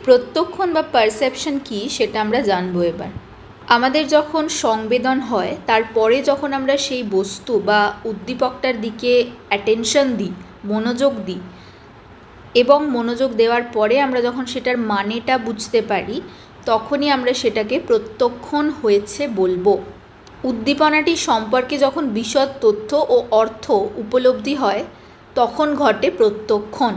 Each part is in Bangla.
প্রত্যক্ষণ বা পারসেপশন কী সেটা আমরা জানবো এবার। আমাদের যখন সংবেদন হয় তারপরে যখন আমরা সেই বস্তু বা উদ্দীপকটার দিকে অ্যাটেনশন দিই, মনোযোগ দিই, এবং মনোযোগ দেওয়ার পরে আমরা যখন সেটার মানেটা বুঝতে পারি তখনই আমরা সেটাকে প্রত্যক্ষণ হয়েছে বলবো। উদ্দীপনাটি সম্পর্কে যখন বিশদ তথ্য ও অর্থ উপলব্ধি হয় তখন ঘটে প্রত্যক্ষণ।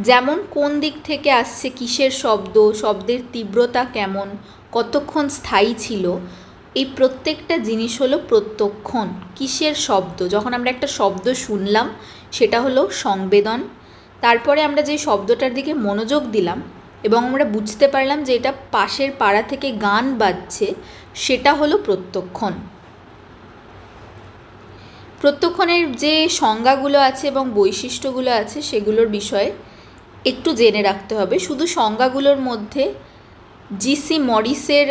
যেমন কোন দিক থেকে আসছে, কিসের শব্দ, শব্দের তীব্রতা কেমন, কতক্ষণ স্থায়ী ছিল, এই প্রত্যেকটা জিনিস হলো প্রত্যক্ষণ। কিসের শব্দ, যখন আমরা একটা শব্দ শুনলাম সেটা হলো সংবেদন। তারপরে আমরা যে শব্দটার দিকে মনোযোগ দিলাম এবং আমরা বুঝতে পারলাম যে এটা পাশের পাড়া থেকে গান বাজছে, সেটা হলো প্রত্যক্ষণ। প্রত্যক্ষণের যে সংজ্ঞাগুলো আছে এবং বৈশিষ্ট্যগুলো আছে সেগুলোর বিষয়ে একটু জেনে রাখতে হবে। শুধু সংজ্ঞাগুলোর মধ্যে জিসি মরিসের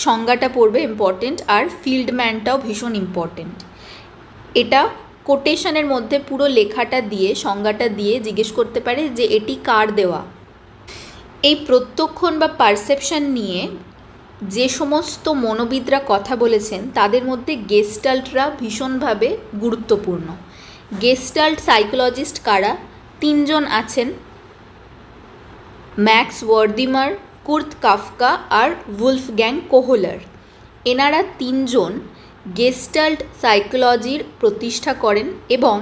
সংজ্ঞাটা পড়বে ইম্পর্টেন্ট, আর ফিল্ডম্যানটাও ভীষণ ইম্পর্টেন্ট। এটা কোটেশনের মধ্যে পুরো লেখাটা দিয়ে, সংজ্ঞাটা দিয়ে জিজ্ঞেস করতে পারে যে এটি কার দেওয়া। এই প্রত্যক্ষণ বা পারসেপশন নিয়ে যে সমস্ত মনোবিদরা কথা বলেছেন তাদের মধ্যে গেস্টাল্টরা ভীষণভাবে গুরুত্বপূর্ণ। গেস্টাল্ট সাইকোলজিস্ট কারা? তিনজন আছেন, ম্যাক্স ওয়ার্দিমার, কুর্ট কাফকা আর উলফগ্যাং কোহলার। এনারা তিনজন গেস্টাল্ট সাইকোলজির প্রতিষ্ঠা করেন এবং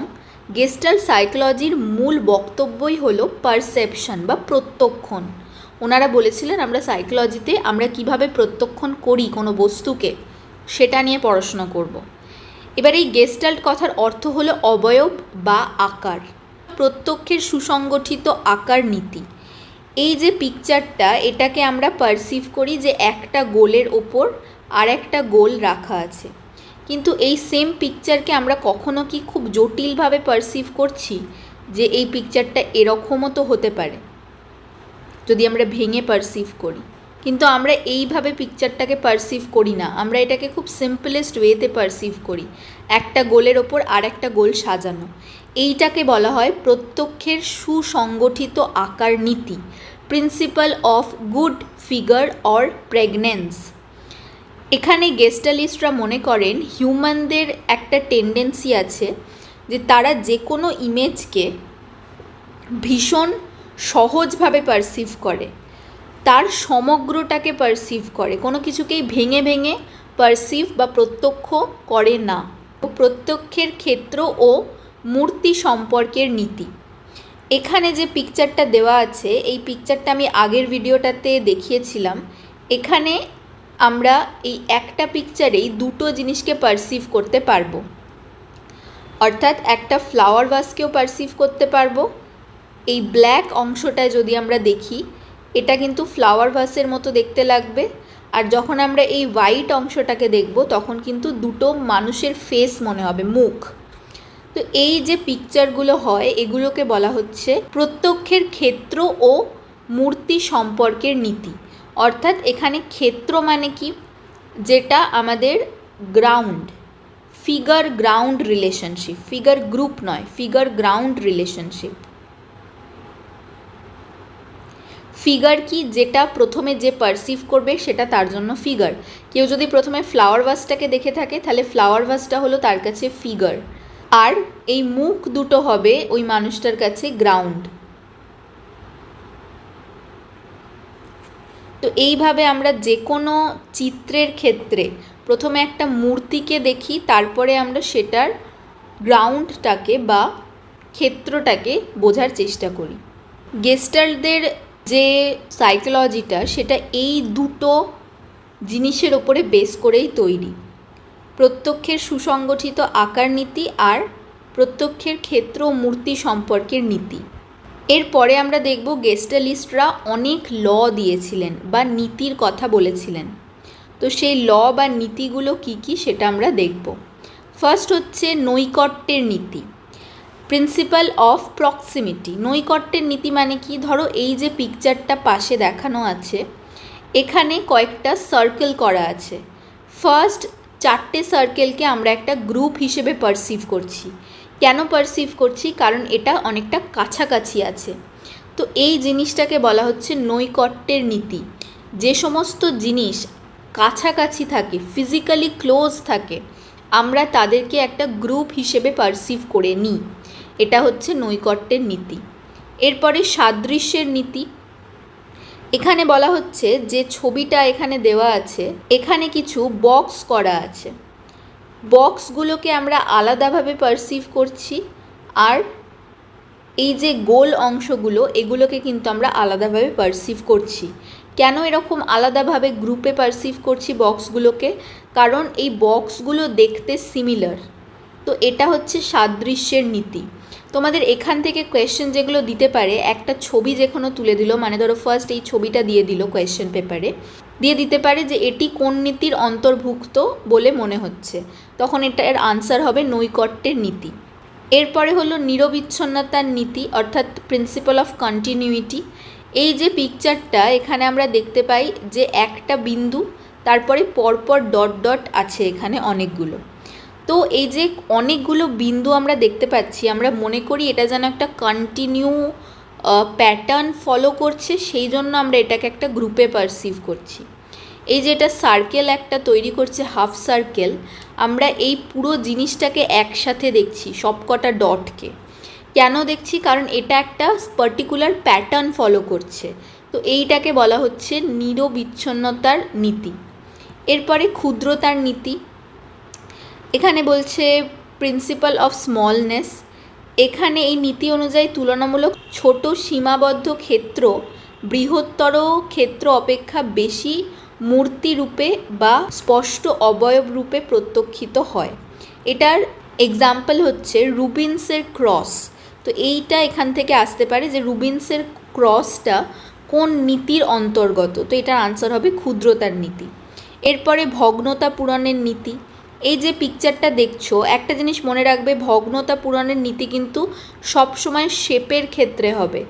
গেস্টাল্ট সাইকোলজির মূল বক্তব্যই হলো পারসেপশন বা প্রত্যক্ষণ। ওনারা বলেছিলেন আমরা সাইকোলজিতে আমরা কিভাবে প্রত্যক্ষণ করি কোনো বস্তুকে, সেটা নিয়ে পড়াশোনা করব। এবার এই গেস্টাল্ট কথার অর্থ হলো অবয়ব বা আকার, প্রত্যক্ষের সুসংগঠিত আকার নীতি। এই যে পিকচারটা, এটাকে আমরা পারসিভ করি যে একটা গোলের ওপর আর একটা গোল রাখা আছে, কিন্তু এই সেম পিকচারকে আমরা কখনো কি খুব জটিলভাবে পারসিভ করছি যে এই পিকচারটা এরকমও তো হতে পারে যদি আমরা ভেঙে পারসিভ করি, কিন্তু আমরা এইভাবে পিকচারটাকে পারসিভ করি না। আমরা এটাকে খুব সিম্পলেস্ট ওয়েতে পারসিভ করি, একটা গোলের ওপর আর একটা গোল সাজানো। এইটাকে বলা হয় প্রত্যক্ষের সুসংগঠিত আকার নীতি, principal of good figure or pregnance. এখানে গেস্টালিস্টরা মনে করেন হিউম্যানদের একটা টেন্ডেন্সি আছে যে তারা যে কোনো ইমেজকে ভীষণ সহজভাবে পারসিভ করে, তার সমগ্রটাকে পারসিভ করে, কোনো কিছুকেই ভেঙে ভেঙে পারসিভ বা প্রত্যক্ষ করে না। প্রত্যক্ষের ক্ষেত্র ও মূর্তি সম্পর্কের নীতি। এখানে যে পিকচারটা দেওয়া আছে, এই পিকচারটা আমি আগের ভিডিওটাতে দেখিয়েছিলাম। এখানে আমরা এই একটা পিকচারেই দুটো জিনিসকে পারসিভ করতে পারবো, অর্থাৎ একটা ফ্লাওয়ার ভাসকেও পারসিভ করতে পারবো। এই ব্ল্যাক অংশটায় যদি আমরা দেখি, এটা কিন্তু ফ্লাওয়ার ভাসের মতো দেখতে লাগবে, আর যখন আমরা এই হোয়াইট অংশটাকে দেখব তখন কিন্তু দুটো মানুষের ফেস মনে হবে, মুখ। তো এই যে পিকচারগুলো হয় এগুলোকে বলা হচ্ছে প্রত্যক্ষের ক্ষেত্র ও মূর্তি সম্পর্কের নীতি। অর্থাৎ এখানে ক্ষেত্র মানে কি, যেটা আমাদের ground, figure ground relationship, figure group নয়, ফিগার গ্রাউন্ড রিলেশনশিপ। ফিগার কি, যেটা প্রথমে যে পারসিভ করবে সেটা তার জন্য ফিগার। কেউ যদি প্রথমে ফ্লাওয়ার ভাসটাকে দেখে থাকে তাহলে ফ্লাওয়ার ভাসটা হলো তার কাছে ফিগার, আর এই মুখ দুটো হবে ওই মানুষটার কাছে গ্রাউন্ড। তো এইভাবে আমরা যে কোনো চিত্রের ক্ষেত্রে প্রথমে একটা মূর্তিকে দেখি, তারপরে আমরা সেটার গ্রাউন্ডটাকে বা ক্ষেত্রটাকে বোঝার চেষ্টা করি। গেস্টাল্টদের যে সাইকোলজিটা সেটা এই দুটো জিনিসের ওপরে বেস করেই তৈরি, প্রত্যক্ষের সুসংগঠিত আকার নীতি আর প্রত্যক্ষের ক্ষেত্র ও মূর্তি সম্পর্কের নীতি। এরপরে আমরা দেখব গেস্টালিস্টরা অনেক ল দিয়েছিলেন বা নীতির কথা বলেছিলেন। তো সেই ল বা নীতিগুলো কি কি সেটা আমরা দেখব। ফার্স্ট হচ্ছে নৈকট্যের নীতি, প্রিন্সিপাল অফ প্রক্সিমিটি। নৈকট্যের নীতি মানে কি, ধরো এই যে পিকচারটা পাশে দেখানো আছে, এখানে কয়েকটা সার্কেল করা আছে। ফার্স্ট চারটে সার্কেলকে আমরা একটা গ্রুপ হিসেবে পারসিভ করছি। কেন পারসিভ করছি? কারণ এটা অনেকটা কাছাকাছি আছে। তো এই জিনিসটাকে বলা হচ্ছে নৈকট্যের নীতি। যে সমস্ত জিনিস কাছাকাছি থাকে, ফিজিক্যালি ক্লোজ থাকে, আমরা তাদেরকে একটা গ্রুপ হিসেবে পারসিভ করে নিই। এটা হচ্ছে নৈকট্যের নীতি। এরপরে সাদৃশ্যের নীতি। এখানে বলা হচ্ছে যে ছবিটা এখানে দেওয়া আছে, এখানে কিছু বক্স করা আছে, বক্সগুলোকে আমরা আলাদাভাবে পারসিভ করছি, আর এই যে গোল অংশগুলো এগুলোকে কিন্তু আমরা আলাদাভাবে পারসিভ করছি। কেন এরকম আলাদাভাবে গ্রুপে পারসিভ করছি বক্সগুলোকে? কারণ এই বক্সগুলো দেখতে সিমিলার। তো এটা হচ্ছে সাদৃশ্যের নীতি। তোমাদের এখান থেকে কোয়েশ্চেন যেগুলো দিতে পারে, একটা ছবি যেখানে তুলে দিল, মানে ধরো ফার্স্ট এই ছবিটা দিয়ে দিল কোয়েশ্চেন পেপারে, দিয়ে দিতে পারে যে এটি কোন নীতির অন্তর্ভুক্ত বলে মনে হচ্ছে, তখন এটার আনসার হবে নৈকট্যের নীতি। এরপরে হলো নিরবিচ্ছিন্নতার নীতি, অর্থাৎ প্রিন্সিপাল অফ কন্টিনিউইটি। এই যে পিকচারটা এখানে আমরা দেখতে পাই যে একটা বিন্দু, তারপরে পরপর ডট ডট আছে এখানে অনেকগুলো। তো এই যে অনেকগুলো বিন্দু আমরা দেখতে পাচ্ছি, আমরা মনে করি এটা যেন একটা কন্টিনিউ প্যাটার্ন ফলো করছে, সেই জন্য আমরা এটাকে একটা গ্রুপে পারসিভ করছি। এই যে এটা সার্কেল একটা তৈরি করছে, হাফ সার্কেল, আমরা এই পুরো জিনিসটাকে একসাথে দেখছি, সবকটা ডটকে। কেন দেখছি? কারণ এটা একটা পার্টিকুলার প্যাটার্ন ফলো করছে। তো এইটাকে বলা হচ্ছে নিরবিচ্ছিন্নতার নীতি। এরপরে ক্ষুদ্রতার নীতি। এখানে বলছে প্রিন্সিপাল অফ স্মলনেস। এখানে এই নীতি অনুযায়ী তুলনামূলক ছোট সীমাবদ্ধ ক্ষেত্র বৃহত্তর ক্ষেত্র অপেক্ষা বেশি মূর্তিরূপে বা স্পষ্ট অবয়ব রূপে প্রত্যক্ষিত হয়। এটার এক্সাম্পল হচ্ছে রুবিন্সের ক্রস। তো এইটা এখান থেকে আসতে পারে যে রুবিন্সের ক্রসটা কোন নীতির অন্তর্গত। তো এটার আনসার হবে ক্ষুদ্রতার নীতি। এরপরে ভগ্নতা পূরণের নীতি। এই যে পিকচারটা দেখছো, একটা জিনিস মনে রাখবে, ভগ্নতা পূরণের নীতি কিন্তু সবসময় শেপের ক্ষেত্রে হবে,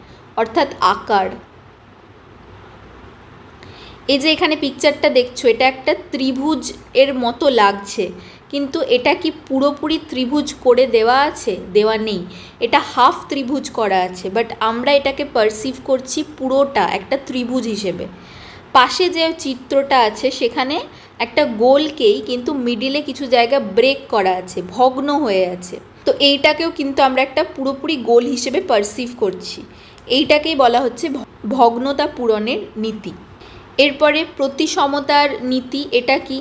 অর্থাৎ আকার। এই যে এখানে পিকচারটা দেখছো, এটা একটা ত্রিভুজ এর মতো লাগছে, কিন্তু এটা কি পুরোপুরি ত্রিভুজ করে দেওয়া আছে? দেওয়া নেই, এটা হাফ ত্রিভুজ করা আছে, বাট আমরা এটাকে পারসিভ করছি পুরোটা একটা ত্রিভুজ হিসেবে। পাশে যে চিত্রটা আছে সেখানে একটা গোলকেই কিন্তু মিডিলে কিছু জায়গা ব্রেক করা আছে, ভগ্ন হয়ে আছে। তো এইটাকেও কিন্তু আমরা একটা পুরোপুরি গোল হিসেবে পারসিভ করছি। এইটাকেই বলা হচ্ছে ভগ্নতা পূরণের নীতি। এরপরে প্রতিসমতার নীতি। এটা কি?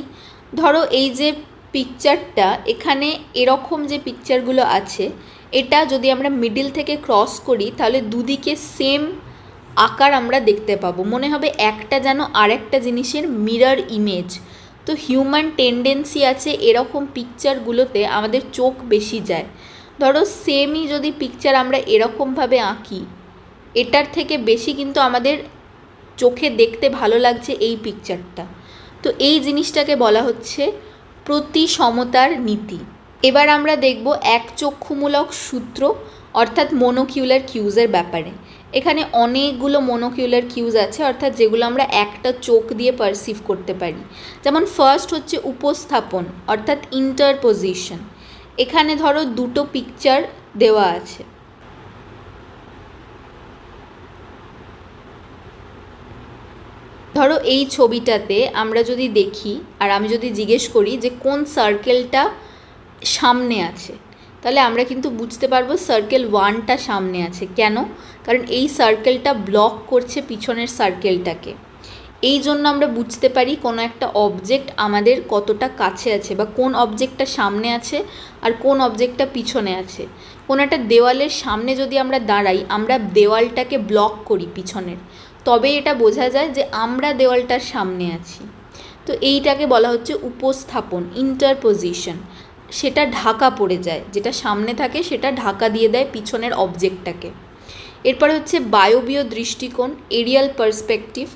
ধরো এই যে পিকচারটা এখানে এরকম যে পিকচারগুলো আছে, এটা যদি আমরা মিডিল থেকে ক্রস করি তাহলে দুদিকে সেম আকার আমরা দেখতে পাবো, মনে হবে একটা যেন আরেকটা জিনিসের মিরর ইমেজ। তো হিউম্যান টেন্ডেন্সি আছে এরকম পিকচারগুলোতে আমাদের চোখ বেশি যায়। ধরো সেমই যদি পিকচার আমরা এরকমভাবে আঁকি, এটার থেকে বেশি কিন্তু আমাদের চোখে দেখতে ভালো লাগছে এই পিকচারটা। তো এই জিনিসটাকে বলা হচ্ছে প্রতিসমতার নীতি। এবার আমরা দেখব একচক্ষুমূলক সূত্র, অর্থাৎ মোনোকিউলার কিউজের ব্যাপারে। এখানে অনেকগুলো মোনোকিউলার কিউজ আছে, অর্থাৎ যেগুলো আমরা একটা চোখ দিয়ে পারসিভ করতে পারি। যেমন ফার্স্ট হচ্ছে উপস্থাপন, অর্থাৎ ইন্টারপোজিশন। এখানে ধরো দুটো পিকচার দেওয়া আছে, ধরো এই ছবিটাতে আমরা যদি দেখি আর আমি যদি জিজ্ঞেস করি যে কোন সার্কেলটা সামনে আছে, তাহলে আমরা কিন্তু বুঝতে পারবো সার্কেল 1টা সামনে আছে। কেন? কারণ এই সার্কেলটা ব্লক করছে পিছনের সার্কেলটাকে। এই জন্য আমরা বুঝতে পারি কোনো একটা অবজেক্ট আমাদের কতটা কাছে আছে, বা কোন অবজেক্টটা সামনে আছে আর কোন অবজেক্টটা পিছনে আছে। কোনো একটা দেওয়ালের সামনে যদি আমরা দাঁড়াই, আমরা দেওয়ালটাকে ব্লক করি পিছনের, তবে এটা বোঝা যায় যে আমরা দেওয়ালটার সামনে আছি। তো এইটাকে বলা হচ্ছে উপস্থাপন, ইন্টারপোজিশন। সেটা ঢাকা পড়ে যায়, যেটা সামনে থাকে সেটা ঢাকা দিয়ে দেয় পিছনের অবজেক্টটাকে। এরপরে হচ্ছে বায়বীয় দৃষ্টিকোণ, এরিয়াল পার্সপেক্টিভ।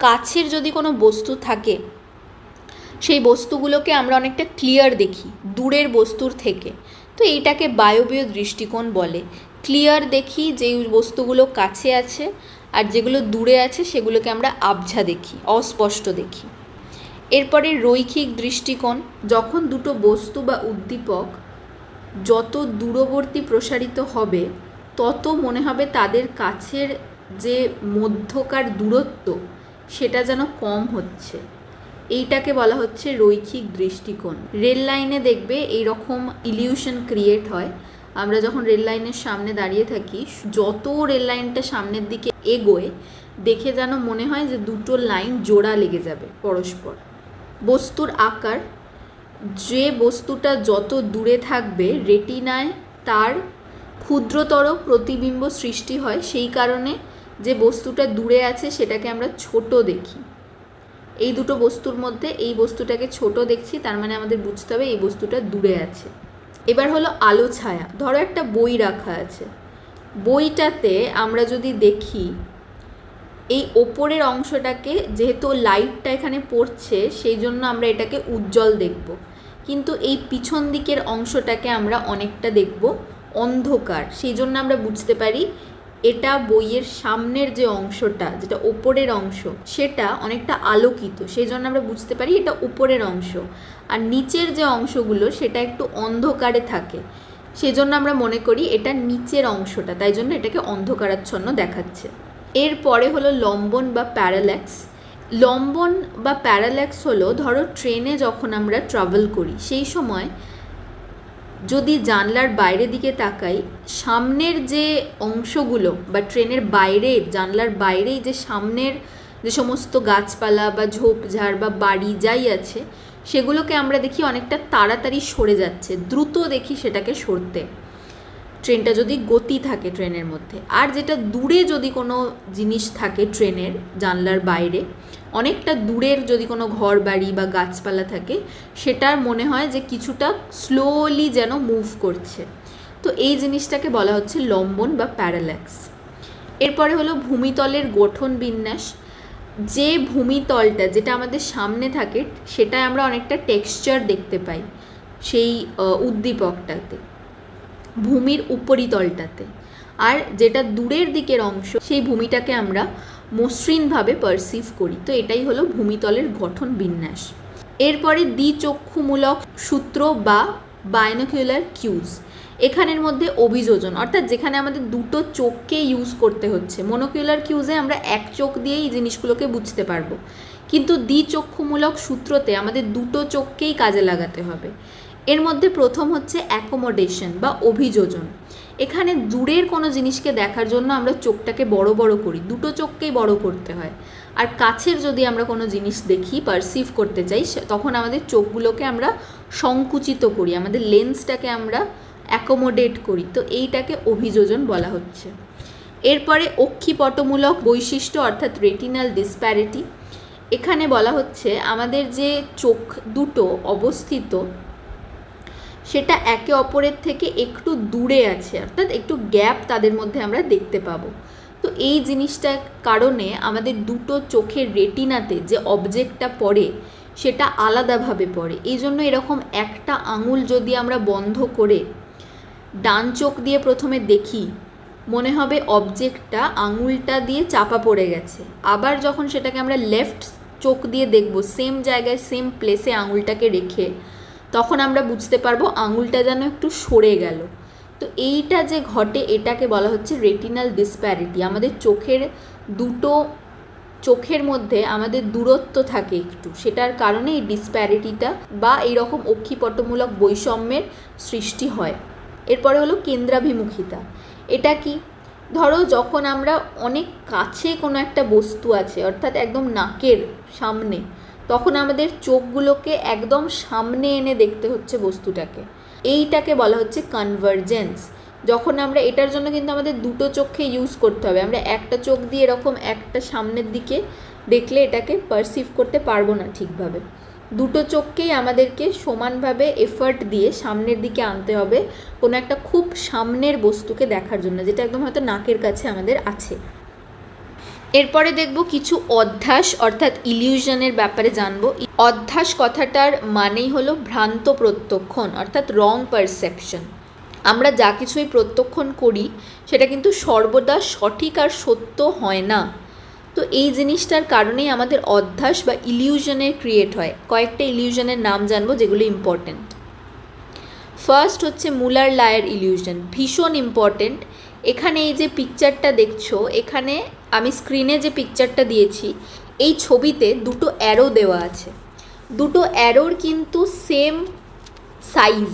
কাছের যদি কোনো বস্তু থাকে, সেই বস্তুগুলোকে আমরা অনেকটা ক্লিয়ার দেখি দূরের বস্তুর থেকে। তো এইটাকে বায়বীয় দৃষ্টিকোণ বলে। ক্লিয়ার দেখি যেই বস্তুগুলো কাছে আছে, আর যেগুলো দূরে আছে সেগুলোকে আমরা আবঝা দেখি, অস্পষ্ট দেখি। এরপরে রৈখিক দৃষ্টিকোণ। যখন দুটো বস্তু বা উদ্দীপক যত দূরবর্তী প্রসারিত হবে, তত মনে হবে তাদের কাছের যে মধ্যকার দূরত্ব সেটা যেন কম হচ্ছে, এইটাকে বলা হচ্ছে রৈখিক দৃষ্টিকোণ। রেল লাইনে দেখবে এই রকম ইলিউশন ক্রিয়েট হয়। আমরা যখন রেল লাইনের সামনে দাঁড়িয়ে থাকি, যত রেল লাইনটা সামনের দিকে এগোয় দেখে যেন মনে হয় যে দুটো লাইন জোড়া লেগে যাবে পরস্পর। বস্তুর আকার, যে বস্তুটা যত দূরে থাকবে রেটিনায় তার ক্ষুদ্রতর প্রতিবিম্ব সৃষ্টি হয়, সেই কারণে যে বস্তুটা দূরে আছে সেটাকে আমরা ছোট দেখি। এই দুটো বস্তুর মধ্যে এই বস্তুটাকে ছোট দেখছি, তার মানে আমাদের বুঝতে হবে এই বস্তুটা দূরে আছে। এবার হলো আলো ছায়া। ধরো একটা বই রাখা আছে, বইটাতে আমরা যদি দেখি এই ওপরের অংশটাকে, যেহেতু লাইটটা এখানে পড়ছে সেই জন্য আমরা এটাকে উজ্জ্বল দেখব, কিন্তু এই পিছন দিকের অংশটাকে আমরা অনেকটা দেখব অন্ধকার। সেই জন্য আমরা বুঝতে পারি এটা বইয়ের সামনের যে অংশটা, যেটা ওপরের অংশ, সেটা অনেকটা আলোকিত, সেই জন্য আমরা বুঝতে পারি এটা উপরের অংশ। আর নিচের যে অংশগুলো সেটা একটু অন্ধকারে থাকে, সেই জন্য আমরা মনে করি এটা নিচের অংশটা, তাই জন্য এটাকে অন্ধকারাচ্ছন্ন দেখাচ্ছে। এরপরে হলো লম্বন বা প্যারাল্যাক্স। লম্বন বা প্যারাল্যাক্স হলো, ধরো ট্রেনে যখন আমরা ট্রাভেল করি সেই সময় যদি জানলার বাইরের দিকে তাকাই, সামনের যে অংশগুলো বা ট্রেনের বাইরে জানলার বাইরেই যে সামনের যে সমস্ত গাছপালা বা ঝোপঝাড় বা বাড়ি যাই আছে সেগুলোকে আমরা দেখি অনেকটা তাড়াতাড়ি সরে যাচ্ছে, দ্রুত দেখি সেটাকে সরতে, ট্রেনটা যদি গতি থাকে ট্রেনের মধ্যে। আর যেটা দূরে যদি কোনো জিনিস থাকে ট্রেনের জানলার বাইরে, অনেকটা দূরের যদি কোনো ঘর বাড়ি বা গাছপালা থাকে, সেটার মনে হয় যে কিছুটা স্লোলি যেন মুভ করছে। তো এই জিনিসটাকে বলা হচ্ছে লম্বন বা প্যারাল্যাক্স। এরপরে হলো ভূমিতলের গঠন বিন্যাস। যে ভূমিতলটা যেটা আমাদের সামনে থাকে সেটায় আমরা অনেকটা টেক্সচার দেখতে পাই সেই উদ্দীপকটাতে, ভূমির উপরিতলটাতে। আর যেটা দূরের দিকের অংশ সেই ভূমিটাকে আমরা মসৃণভাবে পারসিভ করি। তো এটাই হলো ভূমিতলের গঠন বিন্যাস। এরপরে দ্বিচক্ষুমূলক সূত্র বা বাইনোকুলার কিউজ। এখানের মধ্যে অভিযোজন, অর্থাৎ যেখানে আমাদের দুটো চোখকে ইউজ করতে হচ্ছে। মনোকুলার কিউজে আমরা এক চোখ দিয়েই এই জিনিসগুলোকে বুঝতে পারবো, কিন্তু দ্বিচক্ষুমূলক সূত্রতে আমাদের দুটো চোখকেই কাজে লাগাতে হবে। এর মধ্যে প্রথম হচ্ছে অ্যাকোমোডেশন বা অভিযোজন। এখানে দূরের কোনো জিনিসকে দেখার জন্য আমরা চোখটাকে বড় বড় করি, দুটো চোখকেই বড় করতে হয়। আর কাছের যদি আমরা কোনো জিনিস দেখি, পারসিভ করতে চাই, তখন আমাদের চোখগুলোকে আমরা সংকুচিত করি, আমাদের লেন্সটাকে আমরা অ্যাকোমোডেট করি। তো এইটাকে অভিযোজন বলা হচ্ছে। এরপরে অক্ষিপটমূলক বৈশিষ্ট্য অর্থাৎ রেটিনাল ডিসপ্যারিটি। এখানে বলা হচ্ছে আমাদের যে চোখ দুটো অবস্থিত সেটা একে অপরের থেকে একটু দূরে আছে, অর্থাৎ একটু গ্যাপ তাদের মধ্যে আমরা দেখতে পাবো। তো এই জিনিসটার কারণে আমাদের দুটো চোখের রেটিনাতে যে অবজেক্টটা পড়ে সেটা আলাদাভাবে পড়ে। এই জন্য এরকম একটা আঙুল যদি আমরা বন্ধ করে ডান চোখ দিয়ে প্রথমে দেখি, মনে হবে অবজেক্টটা আঙুলটা দিয়ে চাপা পড়ে গেছে। আবার যখন সেটাকে আমরা লেফট চোখ দিয়ে দেখব, সেম জায়গায় সেম প্লেসে আঙুলটাকে রেখে, তখন আমরা বুঝতে পারবো আঙুলটা যেন একটু সরে গেল। তো এইটা যে ঘটে এটাকে বলা হচ্ছে রেটিনাল ডিসপ্যারিটি। আমাদের দুটো চোখের মধ্যে আমাদের দূরত্ব থাকে একটু, সেটার কারণে এই ডিসপ্যারিটিটা বা এইরকম অক্ষিপটমূলক বৈষম্যের সৃষ্টি হয়। এরপরে হলো কেন্দ্রাভিমুখিতা। এটা কি? ধরো যখন আমরা অনেক কাছে কোনো একটা বস্তু আছে, অর্থাৎ একদম নাকের সামনে, তখন আমাদের চোখগুলোকে একদম সামনে এনে দেখতে হচ্ছে বস্তুটাকে, এইটাকে বলা হচ্ছে কনভার্জেন্স। যখন আমরা এটার জন্য কিন্তু আমাদের দুটো চোখকে ইউজ করতে হবে, আমরা একটা চোখ দিয়ে এরকম একটা সামনের দিকে দেখলে এটাকে পারসিভ করতে পারবো না ঠিকভাবে। দুটো চোখকেই আমাদেরকে সমানভাবে এফার্ট দিয়ে সামনের দিকে আনতে হবে কোনো একটা খুব সামনের বস্তুকে দেখার জন্য, যেটা একদম হয়তো নাকের কাছে আমাদের আছে। এরপরে দেখব কিছু অধ্যাস অর্থাৎ ইলিউশনের ব্যাপারে জানবো। অধ্যাস কথাটার মানেই হলো ভ্রান্ত প্রত্যক্ষণ অর্থাৎ রং পারসেপশন। আমরা যা কিছুই প্রত্যক্ষণ করি সেটা কিন্তু সর্বদা সঠিক আর সত্য হয় না। তো এই জিনিসটার কারণেই আমাদের অধ্যাস বা ইলিউশনের ক্রিয়েট হয়। কয়েকটা ইলিউশনের নাম জানবো যেগুলো ইম্পর্টেন্ট। ফার্স্ট হচ্ছে মুলার লায়ার ইলিউশন, ভীষণ ইম্পর্টেন্ট। এখানে এই যে পিকচারটা দেখছো, এখানে আমি স্ক্রিনে যে পিকচারটা দিয়েছি, এই ছবিতে দুটো অ্যারো দেওয়া আছে। দুটো অ্যারোর কিন্তু সেম সাইজ,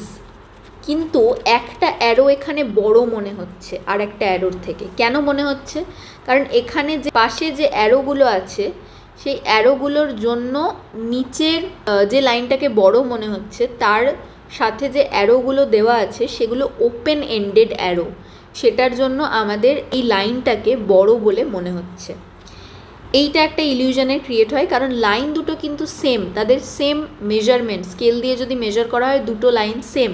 কিন্তু একটা অ্যারো এখানে বড় মনে হচ্ছে আর একটা অ্যারোর থেকে। কেন মনে হচ্ছে? কারণ এখানে যে পাশে যে অ্যারোগুলো আছে, সেই অ্যারোগুলোর জন্য নিচের যে লাইনটাকে বড় মনে হচ্ছে, তার সাথে যে অ্যারোগুলো দেওয়া আছে সেগুলো ওপেন এন্ডেড অ্যারো, সেটার জন্য আমাদের এই লাইনটাকে বড় বলে মনে হচ্ছে। এইটা একটা ইলিউশনের ক্রিয়েট হয়, কারণ লাইন দুটো কিন্তু সেম, তাদের সেম মেজারমেন্ট, স্কেল দিয়ে যদি মেজার করা হয় দুটো লাইন সেম,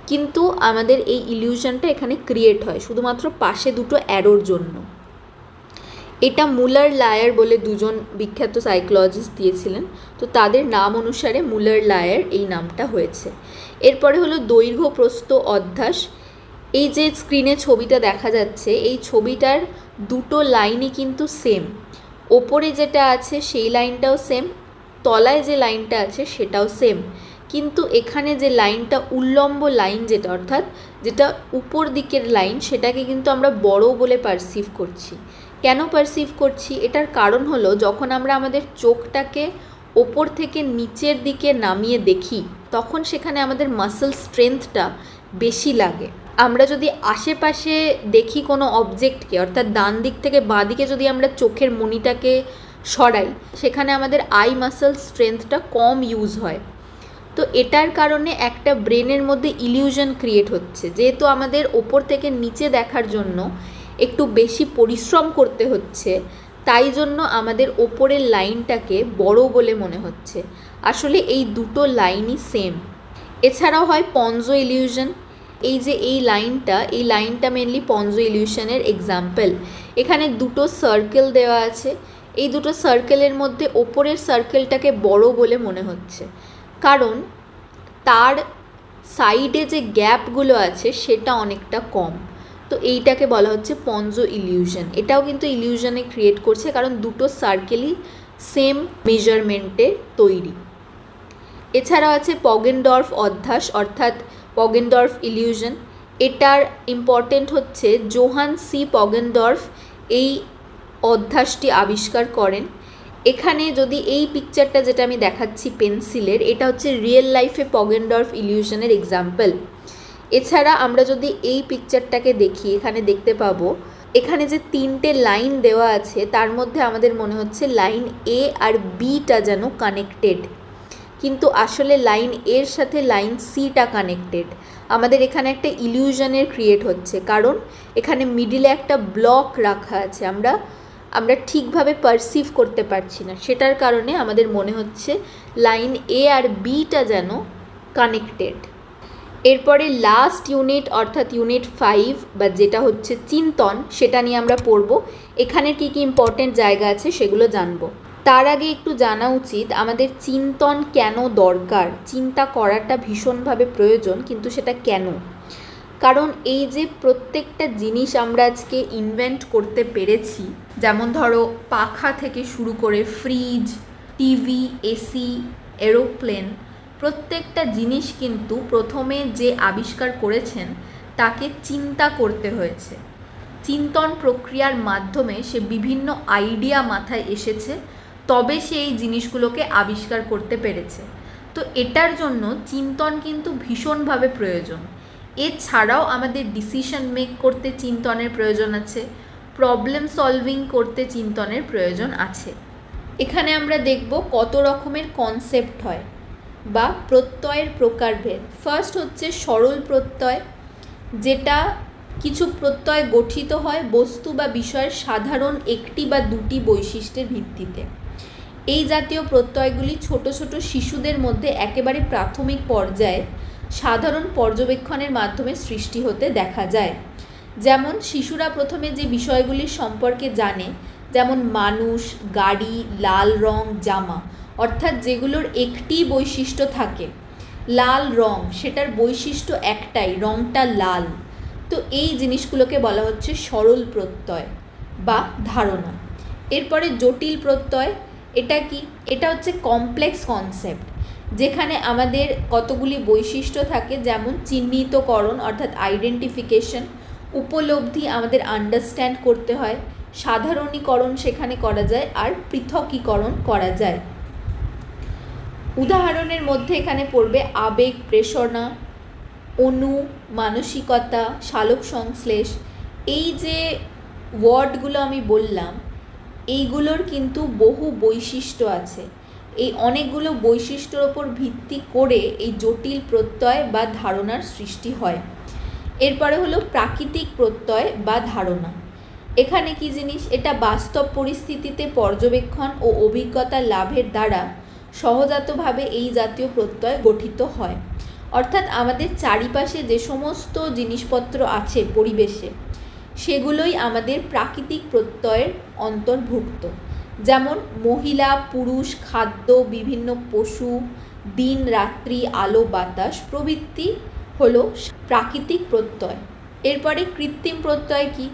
কিন্তু আমাদের এই ইলিউশনটা এখানে ক্রিয়েট হয় শুধুমাত্র পাশে দুটো অ্যারোর জন্য। এটা মুলার লায়ার বলে দুজন বিখ্যাত সাইকোলজিস্ট দিয়েছিলেন, তো তাদের নাম অনুসারে মুলার লায়ার এই নামটা হয়েছে। এরপরে হলো দৈর্ঘ্য প্রস্থ অধ্যাস। এই যে স্ক্রিনে ছবিটা দেখা যাচ্ছে, এই ছবিটার দুটো লাইনই কিন্তু সেম। ওপরে যেটা আছে সেই লাইনটাও সেম, তলায় যে লাইনটা আছে সেটাও সেম, কিন্তু এখানে যে লাইনটা উল্লম্ব লাইন যেটা, অর্থাৎ যেটা উপর দিকের লাইন, সেটাকে কিন্তু আমরা বড় বলে পারসিভ করছি। কেন পারসিভ করছি? এটার কারণ হলো যখন আমরা আমাদের চোখটাকে ওপর থেকে নিচের দিকে নামিয়ে দেখি, তখন সেখানে আমাদের মাসল স্ট্রেংথটা বেশি লাগে। আমরা যদি আশেপাশে দেখি কোনো অবজেক্টকে, অর্থাৎ ডান দিক থেকে বাঁ দিকে যদি আমরা চোখের মণিটাকে সরাই, সেখানে আমাদের আই মাসল স্ট্রেংথটা কম ইউজ হয়। তো এটার কারণে একটা ব্রেনের মধ্যে ইলিউশন ক্রিয়েট হচ্ছে, যেহেতু আমাদের ওপর থেকে নিচে দেখার জন্য একটু বেশি পরিশ্রম করতে হচ্ছে, তাই জন্য আমাদের ওপরের লাইনটাকে বড় বলে মনে হচ্ছে। আসলে এই দুটো লাইনই সেম। এছাড়াও হয় পঞ্জো ইলিউশন। এই যে এই লাইনটা মেনলি পঞ্জো ইলিউশনের এক্সাম্পল। এখানে দুটো সার্কেল দেওয়া আছে, এই দুটো সার্কেলের মধ্যে ওপরের সার্কেলটাকে বড় বলে মনে হচ্ছে, কারণ তার সাইডে যে গ্যাপগুলো আছে সেটা অনেকটা কম। তো এইটাকে বলা হচ্ছে পঞ্জো ইলিউশন। এটাও কিন্তু ইলিউশনে ক্রিয়েট করছে, কারণ দুটো সার্কেলই সেম মেজারমেন্টে তৈরি। এছাড়াও আছে পগেনডর্ফ অধ্যাস, অর্থাৎ পগেনডর্ফ ইলিউশন। এটার ইম্পর্টেন্ট হচ্ছে জোহান সি পগেনডর্ফ এই অধ্যাসটি আবিষ্কার করেন। এখানে যদি এই পিকচারটা যেটা আমি দেখাচ্ছি পেন্সিলের, এটা হচ্ছে রিয়েল লাইফে পগেনডর্ফ ইলিউশনের এক্সাম্পল। এছাড়া আমরা যদি এই পিকচারটাকে দেখি, এখানে দেখতে পাবো এখানে যে তিনটে লাইন দেওয়া আছে, তার মধ্যে আমাদের মনে হচ্ছে লাইন এ আর বিটা যেন কানেক্টেড, কিন্তু আসলে লাইন এর সাথে লাইন সিটা কানেক্টেড। আমাদের এখানে একটা ইলিউশনের ক্রিয়েট হচ্ছে, কারণ এখানে মিডিলে একটা ব্লক রাখা আছে, আমরা ঠিকভাবে পারসিভ করতে পারছি না, সেটার কারণে আমাদের মনে হচ্ছে লাইন এ আর বিটা যেন কানেক্টেড। এরপরে লাস্ট ইউনিট, অর্থাৎ ইউনিট 5 বা যেটা হচ্ছে চিন্তন, সেটা নিয়ে আমরা পড়ব। এখানে কী কী ইম্পর্টেন্ট জায়গা আছে সেগুলো জানবো। তার আগে একটু জানা উচিত আমাদের চিন্তন কেন দরকার। চিন্তা করাটা ভীষণভাবে প্রয়োজন, কিন্তু সেটা কেন? কারণ এই যে প্রত্যেকটা জিনিস আমরা আজকে ইনভেন্ট করতে পেরেছি, যেমন ধরো পাখা থেকে শুরু করে ফ্রিজ, টিভি, এসি, এরোপ্লেন, প্রত্যেকটা জিনিস কিন্তু প্রথমে যে আবিষ্কার করেছেন তাকে চিন্তা করতে হয়েছে। চিন্তন প্রক্রিয়ার মাধ্যমে সে বিভিন্ন আইডিয়া মাথায় এসেছে, তবে সে এই জিনিসগুলোকে আবিষ্কার করতে পেরেছে। তো এটার জন্য চিন্তন কিন্তু ভীষণভাবে প্রয়োজন। এছাড়াও আমাদের ডিসিশন মেক করতে চিন্তনের প্রয়োজন আছে, প্রবলেম সলভিং করতে চিন্তনের প্রয়োজন আছে। এখানে আমরা দেখব কত রকমের কনসেপ্ট হয় বা প্রত্যয়ের প্রকারভেদ। ফার্স্ট হচ্ছে সরল প্রত্যয়, যেটা কিছু প্রত্যয় গঠিত হয় বস্তু বা বিষয়ের সাধারণ একটি বা দুটি বৈশিষ্ট্যের ভিত্তিতে। এই জাতীয় প্রত্যয়গুলি ছোট ছোট শিশুদের মধ্যে একেবারে প্রাথমিক পর্যায়ে সাধারণ পর্যবেক্ষণের মাধ্যমে সৃষ্টি হতে দেখা যায়। যেমন শিশুরা প্রথমে যে বিষয়গুলির সম্পর্কে জানে, যেমন মানুষ, গাড়ি, লাল রং, জামা, অর্থাৎ যেগুলোর একটি বৈশিষ্ট্য থাকে, লাল রং, সেটার বৈশিষ্ট্য একটাই, রংটা লাল। তো এই জিনিসগুলোকে বলা হচ্ছে সরল প্রত্যয় বা ধারণা। এরপরে জটিল প্রত্যয়, এটা কি? এটা হচ্ছে কমপ্লেক্স কনসেপ্ট, যেখানে আমাদের কতগুলি বৈশিষ্ট্য থাকে, যেমন চিহ্নিতকরণ অর্থাৎ আইডেন্টিফিকেশন, উপলব্ধি আমাদের আন্ডারস্ট্যান্ড করতে হয়, সাধারণীকরণ সেখানে করা যায়, আর পৃথকীকরণ করা যায়। উদাহরণের মধ্যে এখানে পড়বে আবেগ, প্রেরণা, অনু, মানসিকতা, সালোক সংশ্লেষ। এই যে ওয়ার্ডগুলো আমি বললাম, এইগুলোর কিন্তু বহু বৈশিষ্ট্য আছে। এই অনেকগুলো বৈশিষ্ট্যর ওপর ভিত্তি করে এই জটিল প্রত্যয় বা ধারণার সৃষ্টি হয়। এরপরে হলো প্রাকৃতিক প্রত্যয় বা ধারণা। এখানে কি জিনিস? এটা বাস্তব পরিস্থিতিতে পর্যবেক্ষণ ও অভিজ্ঞতা লাভের দ্বারা সহজাতভাবে এই জাতীয় প্রত্যয় গঠিত হয়। অর্থাৎ আমাদের চারিপাশে যে সমস্ত জিনিসপত্র আছে পরিবেশে, সেগুলোই আমাদের প্রাকৃতিক প্রত্যয়ের অন্তর্ভুক্ত। যেমন মহিলা, পুরুষ, খাদ্য, বিভিন্ন পশু, দিন রাত্রি, আলো বাতাস প্রভৃতি হলো প্রাকৃতিক প্রত্যয়। এরপরে কৃত্রিম প্রত্যয় কি?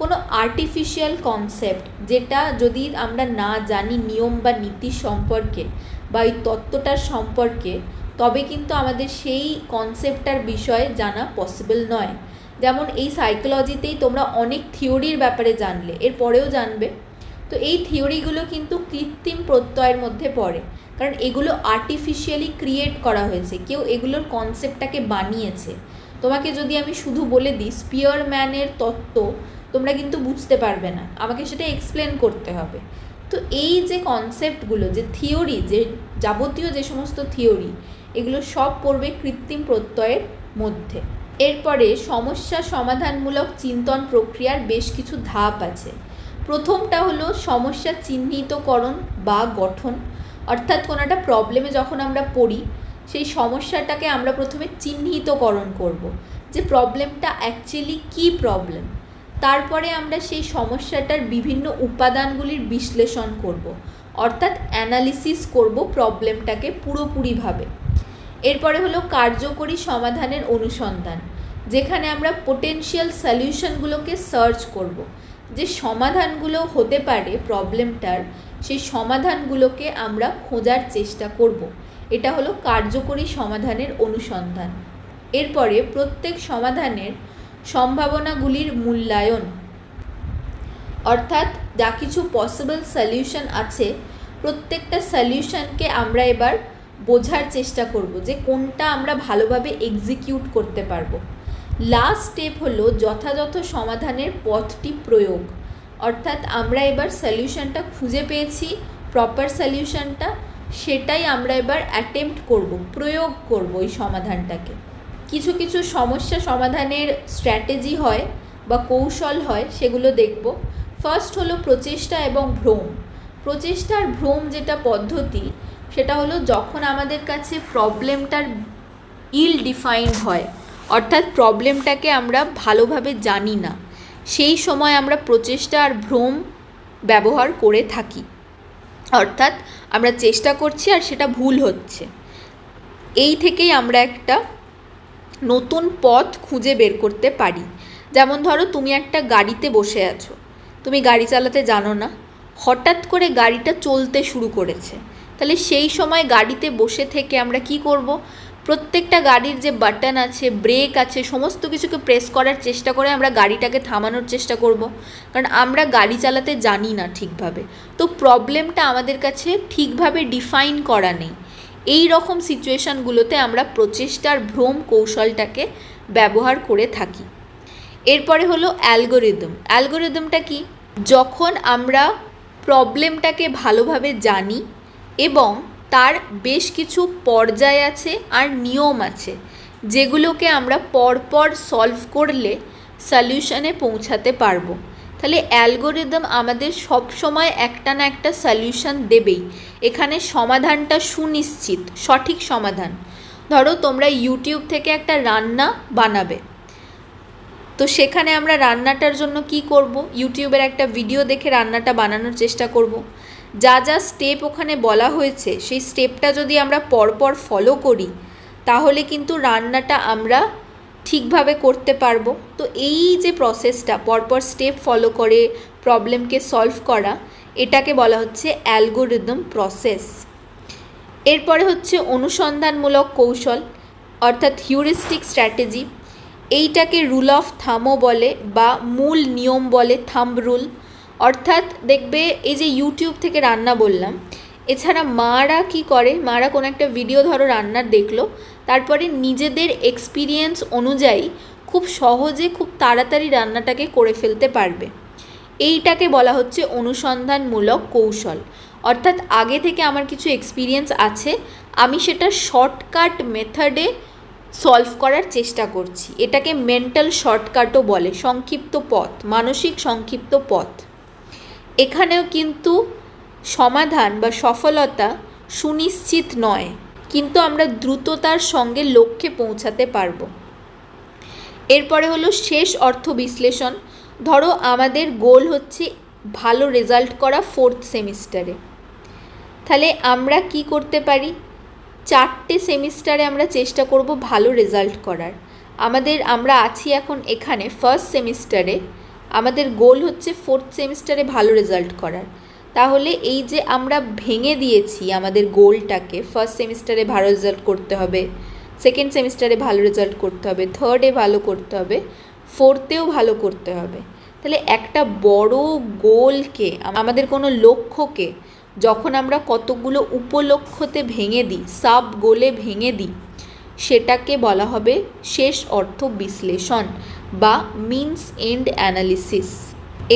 কোনো আর্টিফিশিয়াল কনসেপ্ট, যেটা যদি আমরা না জানি নিয়ম বা নীতি সম্পর্কে বা এই তত্ত্বটার সম্পর্কে, তবে কিন্তু আমাদের সেই কনসেপ্টটার বিষয়ে জানা পসিবল নয়। যেমন এই সাইকোলজিতেই তোমরা অনেক থিওরির ব্যাপারে জানলে, এরপরেও জানবে। তো এই থিওরিগুলো কিন্তু কৃত্রিম প্রত্যয়ের মধ্যে পড়ে, কারণ এগুলো আর্টিফিশিয়ালি ক্রিয়েট করা হয়েছে, কেউ এগুলোর কনসেপ্টটাকে বানিয়েছে। তোমাকে যদি আমি শুধু বলে দিই স্পিয়ারম্যানের তত্ত্ব, তোমরা কিন্তু বুঝতে পারবে না, আমাকে সেটা এক্সপ্লেন করতে হবে। তো এই যে কনসেপ্টগুলো, যে থিওরি, যে যাবতীয় যে সমস্ত থিওরি, এগুলো সব পড়বে কৃত্রিম প্রত্যয়ের মধ্যে। এরপরে সমস্যা সমাধানমূলক চিন্তন প্রক্রিয়ার বেশ কিছু ধাপ আছে। প্রথমটা হলো সমস্যা চিহ্নিতকরণ বা গঠন। অর্থাৎ কোনো একটা প্রবলেমে যখন আমরা পড়ি, সেই সমস্যাটাকে আমরা প্রথমে চিহ্নিতকরণ করব, যে প্রবলেমটা অ্যাকচুয়ালি কী প্রবলেম। তারপরে আমরা সেই সমস্যাটার বিভিন্ন উপাদানগুলির বিশ্লেষণ করব, অর্থাৎ অ্যানালিসিস করব প্রবলেমটাকে পুরোপুরিভাবে। এরপরে হলো কার্যকরী সমাধানের অনুসন্ধান, যেখানে আমরা পোটেনশিয়াল সলিউশনগুলোকে সার্চ করব, যে সমাধানগুলো হতে পারে প্রবলেমটার, সেই সমাধানগুলোকে আমরা খোঁজার চেষ্টা করব। এটা হলো কার্যকরী সমাধানের অনুসন্ধান। এরপরে প্রত্যেক সমাধানের সম্ভাবনাগুলির মূল্যায়ন, অর্থাৎ যা কিছু পসিবল সলিউশন আছে, প্রত্যেকটা সলিউশনকে আমরা এবার বোঝার চেষ্টা করব যে কোনটা আমরা ভালোভাবে এক্সিকিউট করতে পারবো। লাস্ট স্টেপ হলো যথাযথ সমাধানের পথটি প্রয়োগ, অর্থাৎ আমরা এবার সলিউশনটা খুঁজে পেয়েছি, প্রপার সলিউশনটা, সেটাই আমরা এবার অ্যাটেম্প্ট করব, প্রয়োগ করব ওই সমাধানটাকে। কিছু কিছু সমস্যা সমাধানের স্ট্র্যাটেজি হয় বা কৌশল হয়, সেগুলো দেখব। ফার্স্ট হলো প্রচেষ্টা এবং ভ্রম। প্রচেষ্টার ভ্রম যেটা পদ্ধতি, সেটা হলো যখন আমাদের কাছে প্রবলেমটার ইল ডিফাইন্ড হয়, অর্থাৎ প্রবলেমটাকে আমরা ভালোভাবে জানি না, সেই সময় আমরা প্রচেষ্টা আর ভ্রম ব্যবহার করে থাকি। অর্থাৎ আমরা চেষ্টা করছি আর সেটা ভুল হচ্ছে, এই থেকেই আমরা একটা নতুন পথ খুঁজে বের করতে পারি। যেমন ধরো তুমি একটা গাড়িতে বসে আছো, তুমি গাড়ি চালাতে জানো না, হঠাৎ করে গাড়িটা চলতে শুরু করেছে, তাহলে সেই সময় গাড়িতে বসে থেকে আমরা কি করব? প্রত্যেকটা গাড়ির যে বাটন আছে, ব্রেক আছে, সমস্ত কিছুকে প্রেস করার চেষ্টা করে আমরা গাড়িটাকে থামানোর চেষ্টা করব, কারণ আমরা গাড়ি চালাতে জানি না ঠিকভাবে। তো প্রবলেমটা আমাদের কাছে ঠিকভাবে ডিফাইন করা নেই। এই রকম সিচুয়েশানগুলোতে আমরা প্রচেষ্টার ভ্রম কৌশলটাকে ব্যবহার করে থাকি। এরপরে হলো অ্যালগোরিদম। অ্যালগোরিদমটা কি? যখন আমরা প্রবলেমটাকে ভালোভাবে জানি এবং তার বেশ কিছু পর্যায় আছে আর নিয়ম আছে, যেগুলোকে আমরা পরপর সলভ করলে সলিউশনে পৌঁছাতে পারবো। তাহলে অ্যালগোরিদম আমাদের সব সময় একটা না একটা সলিউশন দেবেই। এখানে সমাধানটা সুনিশ্চিত, সঠিক সমাধান। ধরো তোমরা ইউটিউব থেকে একটা রান্না বানাবে, তো সেখানে আমরা রান্নাটার জন্য কি করব? ইউটিউবের একটা ভিডিও দেখে রান্নাটা বানানোর চেষ্টা করব। যা যা স্টেপ ওখানে বলা হয়েছে, সেই স্টেপটা যদি আমরা পরপর ফলো করি, তাহলে কিন্তু রান্নাটা আমরা ঠিকভাবে করতে পারবো। তো এই যে প্রসেসটা, পরপর স্টেপ ফলো করে প্রবলেমকে সলভ করা, এটাকে বলা হচ্ছে অ্যালগোরিদম প্রসেস। এরপরে হচ্ছে অনুসন্ধানমূলক কৌশল, অর্থাৎ হিউরিস্টিক স্ট্র্যাটেজি। এইটাকে রুল অফ থামও বলে বা মূল নিয়ম বলে, থাম্ব রুল। অর্থাৎ দেখবে এই যে ইউটিউব থেকে রান্না বললাম, এছাড়া মারা কি করে, মারা কোনো একটা ভিডিও ধরো রান্নার দেখলো, তারপরে নিজেদের এক্সপিরিয়েন্স অনুযায়ী খুব সহজে খুব তাড়াতাড়ি রান্নাটাকে করে ফেলতে পারবে। এইটাকে বলা হচ্ছে অনুসন্ধানমূলক কৌশল। অর্থাৎ আগে থেকে আমার কিছু এক্সপিরিয়েন্স আছে, আমি সেটা শর্টকাট মেথডে সলভ করার চেষ্টা করছি। এটাকে মেন্টাল শর্টকাটও বলে, সংক্ষিপ্ত পথ, মানসিক সংক্ষিপ্ত পথ। এখানেও কিন্তু সমাধান বা সফলতা সুনিশ্চিত নয়, কিন্তু আমরা দ্রুততার সঙ্গে লক্ষ্যে পৌঁছাতে পারবো। এরপরে হলো শেষ অর্থ বিশ্লেষণ। ধরো আমাদের গোল হচ্ছে ভালো রেজাল্ট করা 4th সেমিস্টারে, তাহলে আমরা কি করতে পারি, 4টে সেমিস্টারে আমরা চেষ্টা করব ভালো রেজাল্ট করার। আমরা আছি এখন এখানে 1st সেমিস্টারে, আমাদের গোল হচ্ছে 4th সেমিস্টারে ভালো রেজাল্ট করার। তাহলে এই যে আমরা ভেঙে দিয়েছি আমাদের গোলটাকে, 1st সেমিস্টারে ভালো রেজাল্ট করতে হবে, 2nd সেমিস্টারে ভালো রেজাল্ট করতে হবে, 3rd-এ ভালো করতে হবে, 4th-এও ভালো করতে হবে। তাহলে একটা বড় গোলকে, আমাদের কোনো লক্ষ্যকে যখন আমরা কতগুলো উপলক্ষ্যতে ভেঙে দিই, সাব গোলে ভেঙে দিই, সেটাকে বলা হবে শেষ অর্থ বিশ্লেষণ বা মিনস এন্ড অ্যানালিসিস।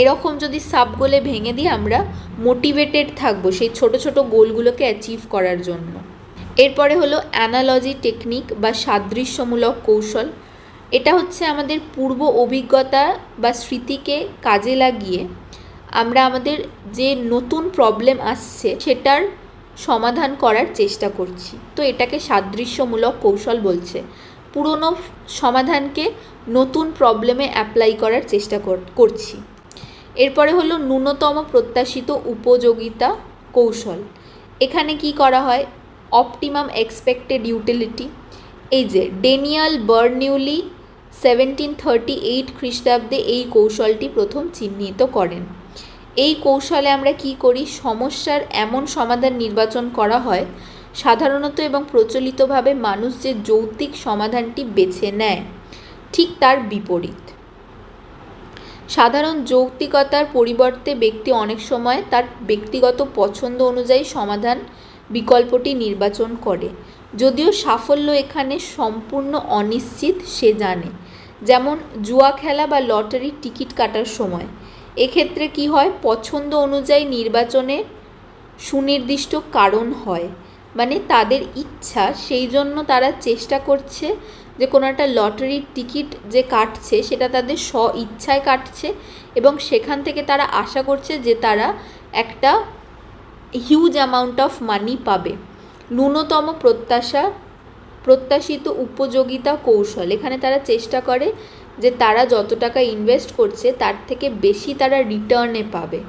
এরকম যদি সাব গোলে ভেঙে দিই আমরা মোটিভেটেড থাকবো সেই ছোট ছোট গোলগুলোকে অ্যাচিভ করার জন্য। এরপরে হলো অ্যানালজি টেকনিক বা সাদৃশ্যমূলক কৌশল। এটা হচ্ছে আমাদের পূর্ব অভিজ্ঞতা বা স্মৃতিকে কাজে লাগিয়ে আমরা আমাদের যে নতুন প্রবলেম আসছে সেটার সমাধান করার চেষ্টা করছি। তো এটাকে সাদৃশ্যমূলক কৌশল বলছে। পুরনো সমাধানকে নতুন প্রবলেমে অ্যাপ্লাই করার চেষ্টা করছি। এরপরে হলো ন্যূনতম প্রত্যাশিত উপযোগিতা কৌশল। এখানে কি করা হয়, অপটিমাম এক্সপেক্টেড ইউটিলিটি। এই যে ড্যানিয়েল বার্নউলি 1738 খ্রিস্টাব্দে এই কৌশলটি প্রথম চিহ্নিত করেন। এই কৌশলে আমরা কি করি, সমস্যার এমন সমাধান নির্বাচন করা হয় সাধারণত এবং প্রচলিতভাবে মানুষ যে যৌক্তিক সমাধানটি বেছে নেয় ঠিক তার বিপরীত। সাধারণ যৌক্তিকতার পরিবর্তে ব্যক্তি অনেক সময় তার ব্যক্তিগত পছন্দ অনুযায়ী সমাধান বিকল্পটি নির্বাচন করে, যদিও সাফল্য এখানে সম্পূর্ণ অনিশ্চিত সে জানে। যেমন জুয়া খেলা বা লটারির টিকিট কাটার সময় এক্ষেত্রে কি হয়, পছন্দ অনুযায়ী নির্বাচনে সুনির্দিষ্ট কারণ হয়, মানে তাদের ইচ্ছা, সেই জন্য তারা চেষ্টা করছে যে কোনো একটা লটারির টিকিট যে কাটছে সেটা তাদের স্ব ইচ্ছায় কাটছে এবং সেখান থেকে তারা আশা করছে যে তারা একটা হিউজ অ্যামাউন্ট অফ মানি পাবে। ন্যূনতম প্রত্যাশিত উপযোগিতা কৌশল, এখানে তারা চেষ্টা করে যে তারা যত টাকা ইনভেস্ট করছে তার থেকে বেশি তারা রিটার্নে পাবে।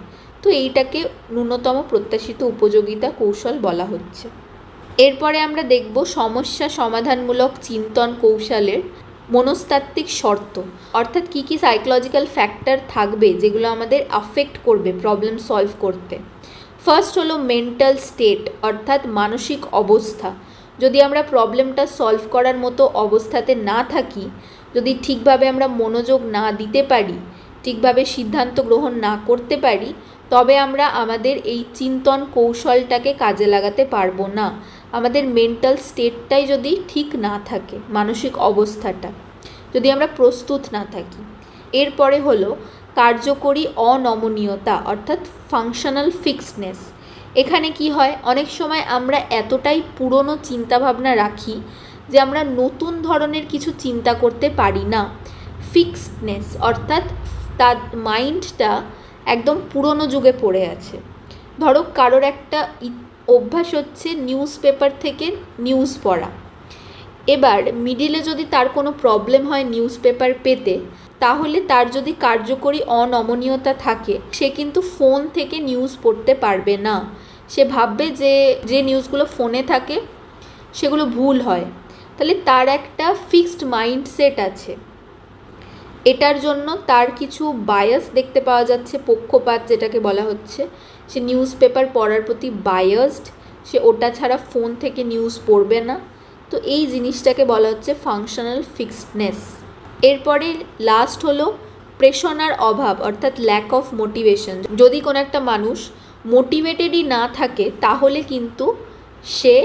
তো এইটাকে ন্যূনতম প্রত্যাশিত উপযোগিতা কৌশল বলা হচ্ছে। এরপরে আমরা দেখব সমস্যা সমাধানমূলক চিন্তন কৌশলের মনস্তাত্ত্বিক শর্ত, অর্থাৎ কী কী সাইকোলজিক্যাল ফ্যাক্টর থাকবে যেগুলো আমাদের আফেক্ট করবে প্রবলেম সলভ করতে। ফার্স্ট হলো মেন্টাল স্টেট, অর্থাৎ মানসিক অবস্থা। যদি আমরা প্রবলেমটা সলভ করার মতো অবস্থাতে না থাকি, যদি ঠিকভাবে আমরা মনোযোগ না দিতে পারি, ঠিকভাবে সিদ্ধান্ত গ্রহণ না করতে পারি, তবে আমরা আমাদের এই চিন্তন কৌশলটাকে কাজে লাগাতে পারবো না। আমাদের মেন্টাল স্টেটটাই যদি ঠিক না থাকে, মানসিক অবস্থাটা যদি আমরা প্রস্তুত না থাকি। এরপরে হলো কার্যকরী অনমনীয়তা, অর্থাৎ ফাংশনাল ফিক্সডনেস। এখানে কি হয়, অনেক সময় আমরা এতটাই পুরনো চিন্তাভাবনা রাখি যে আমরা নতুন ধরনের কিছু চিন্তা করতে পারি না। ফিক্সডনেস অর্থাৎ তার মাইন্ডটা একদম পুরনো যুগে পড়ে আছে। ধরো কারোর একটা অভ্যাস হচ্ছে নিউজ পেপার থেকে নিউজ পড়া, এবার মিডিলে যদি তার কোনো প্রবলেম হয় নিউজ পেপার পেতে, তাহলে তার যদি কার্যকরী অনমনীয়তা থাকে সে কিন্তু ফোন থেকে নিউজ পড়তে পারবে না। সে ভাববে যে নিউজগুলো ফোনে থাকে সেগুলো ভুল হয়। তাহলে তার একটা ফিক্সড মাইন্ডসেট আছে, এটার জন্য তার কিছু বায়াস দেখতে পাওয়া যাচ্ছে, পক্ষপাত যেটাকে বলা হচ্ছে। সে নিউজ পেপার পড়ার প্রতি বায়াসড, সে ওটা ছাড়া ফোন থেকে নিউজ পড়বে না। তো এই জিনিসটাকে বলা হচ্ছে ফাংশনাল ফিক্সডনেস। এরপরে লাস্ট হলো প্রেরণার অভাব, অর্থাৎ ল্যাক অফ মোটিভেশন। যদি কোনো একটা মানুষ মোটিভেটেডই না থাকে তাহলে কিন্তু সে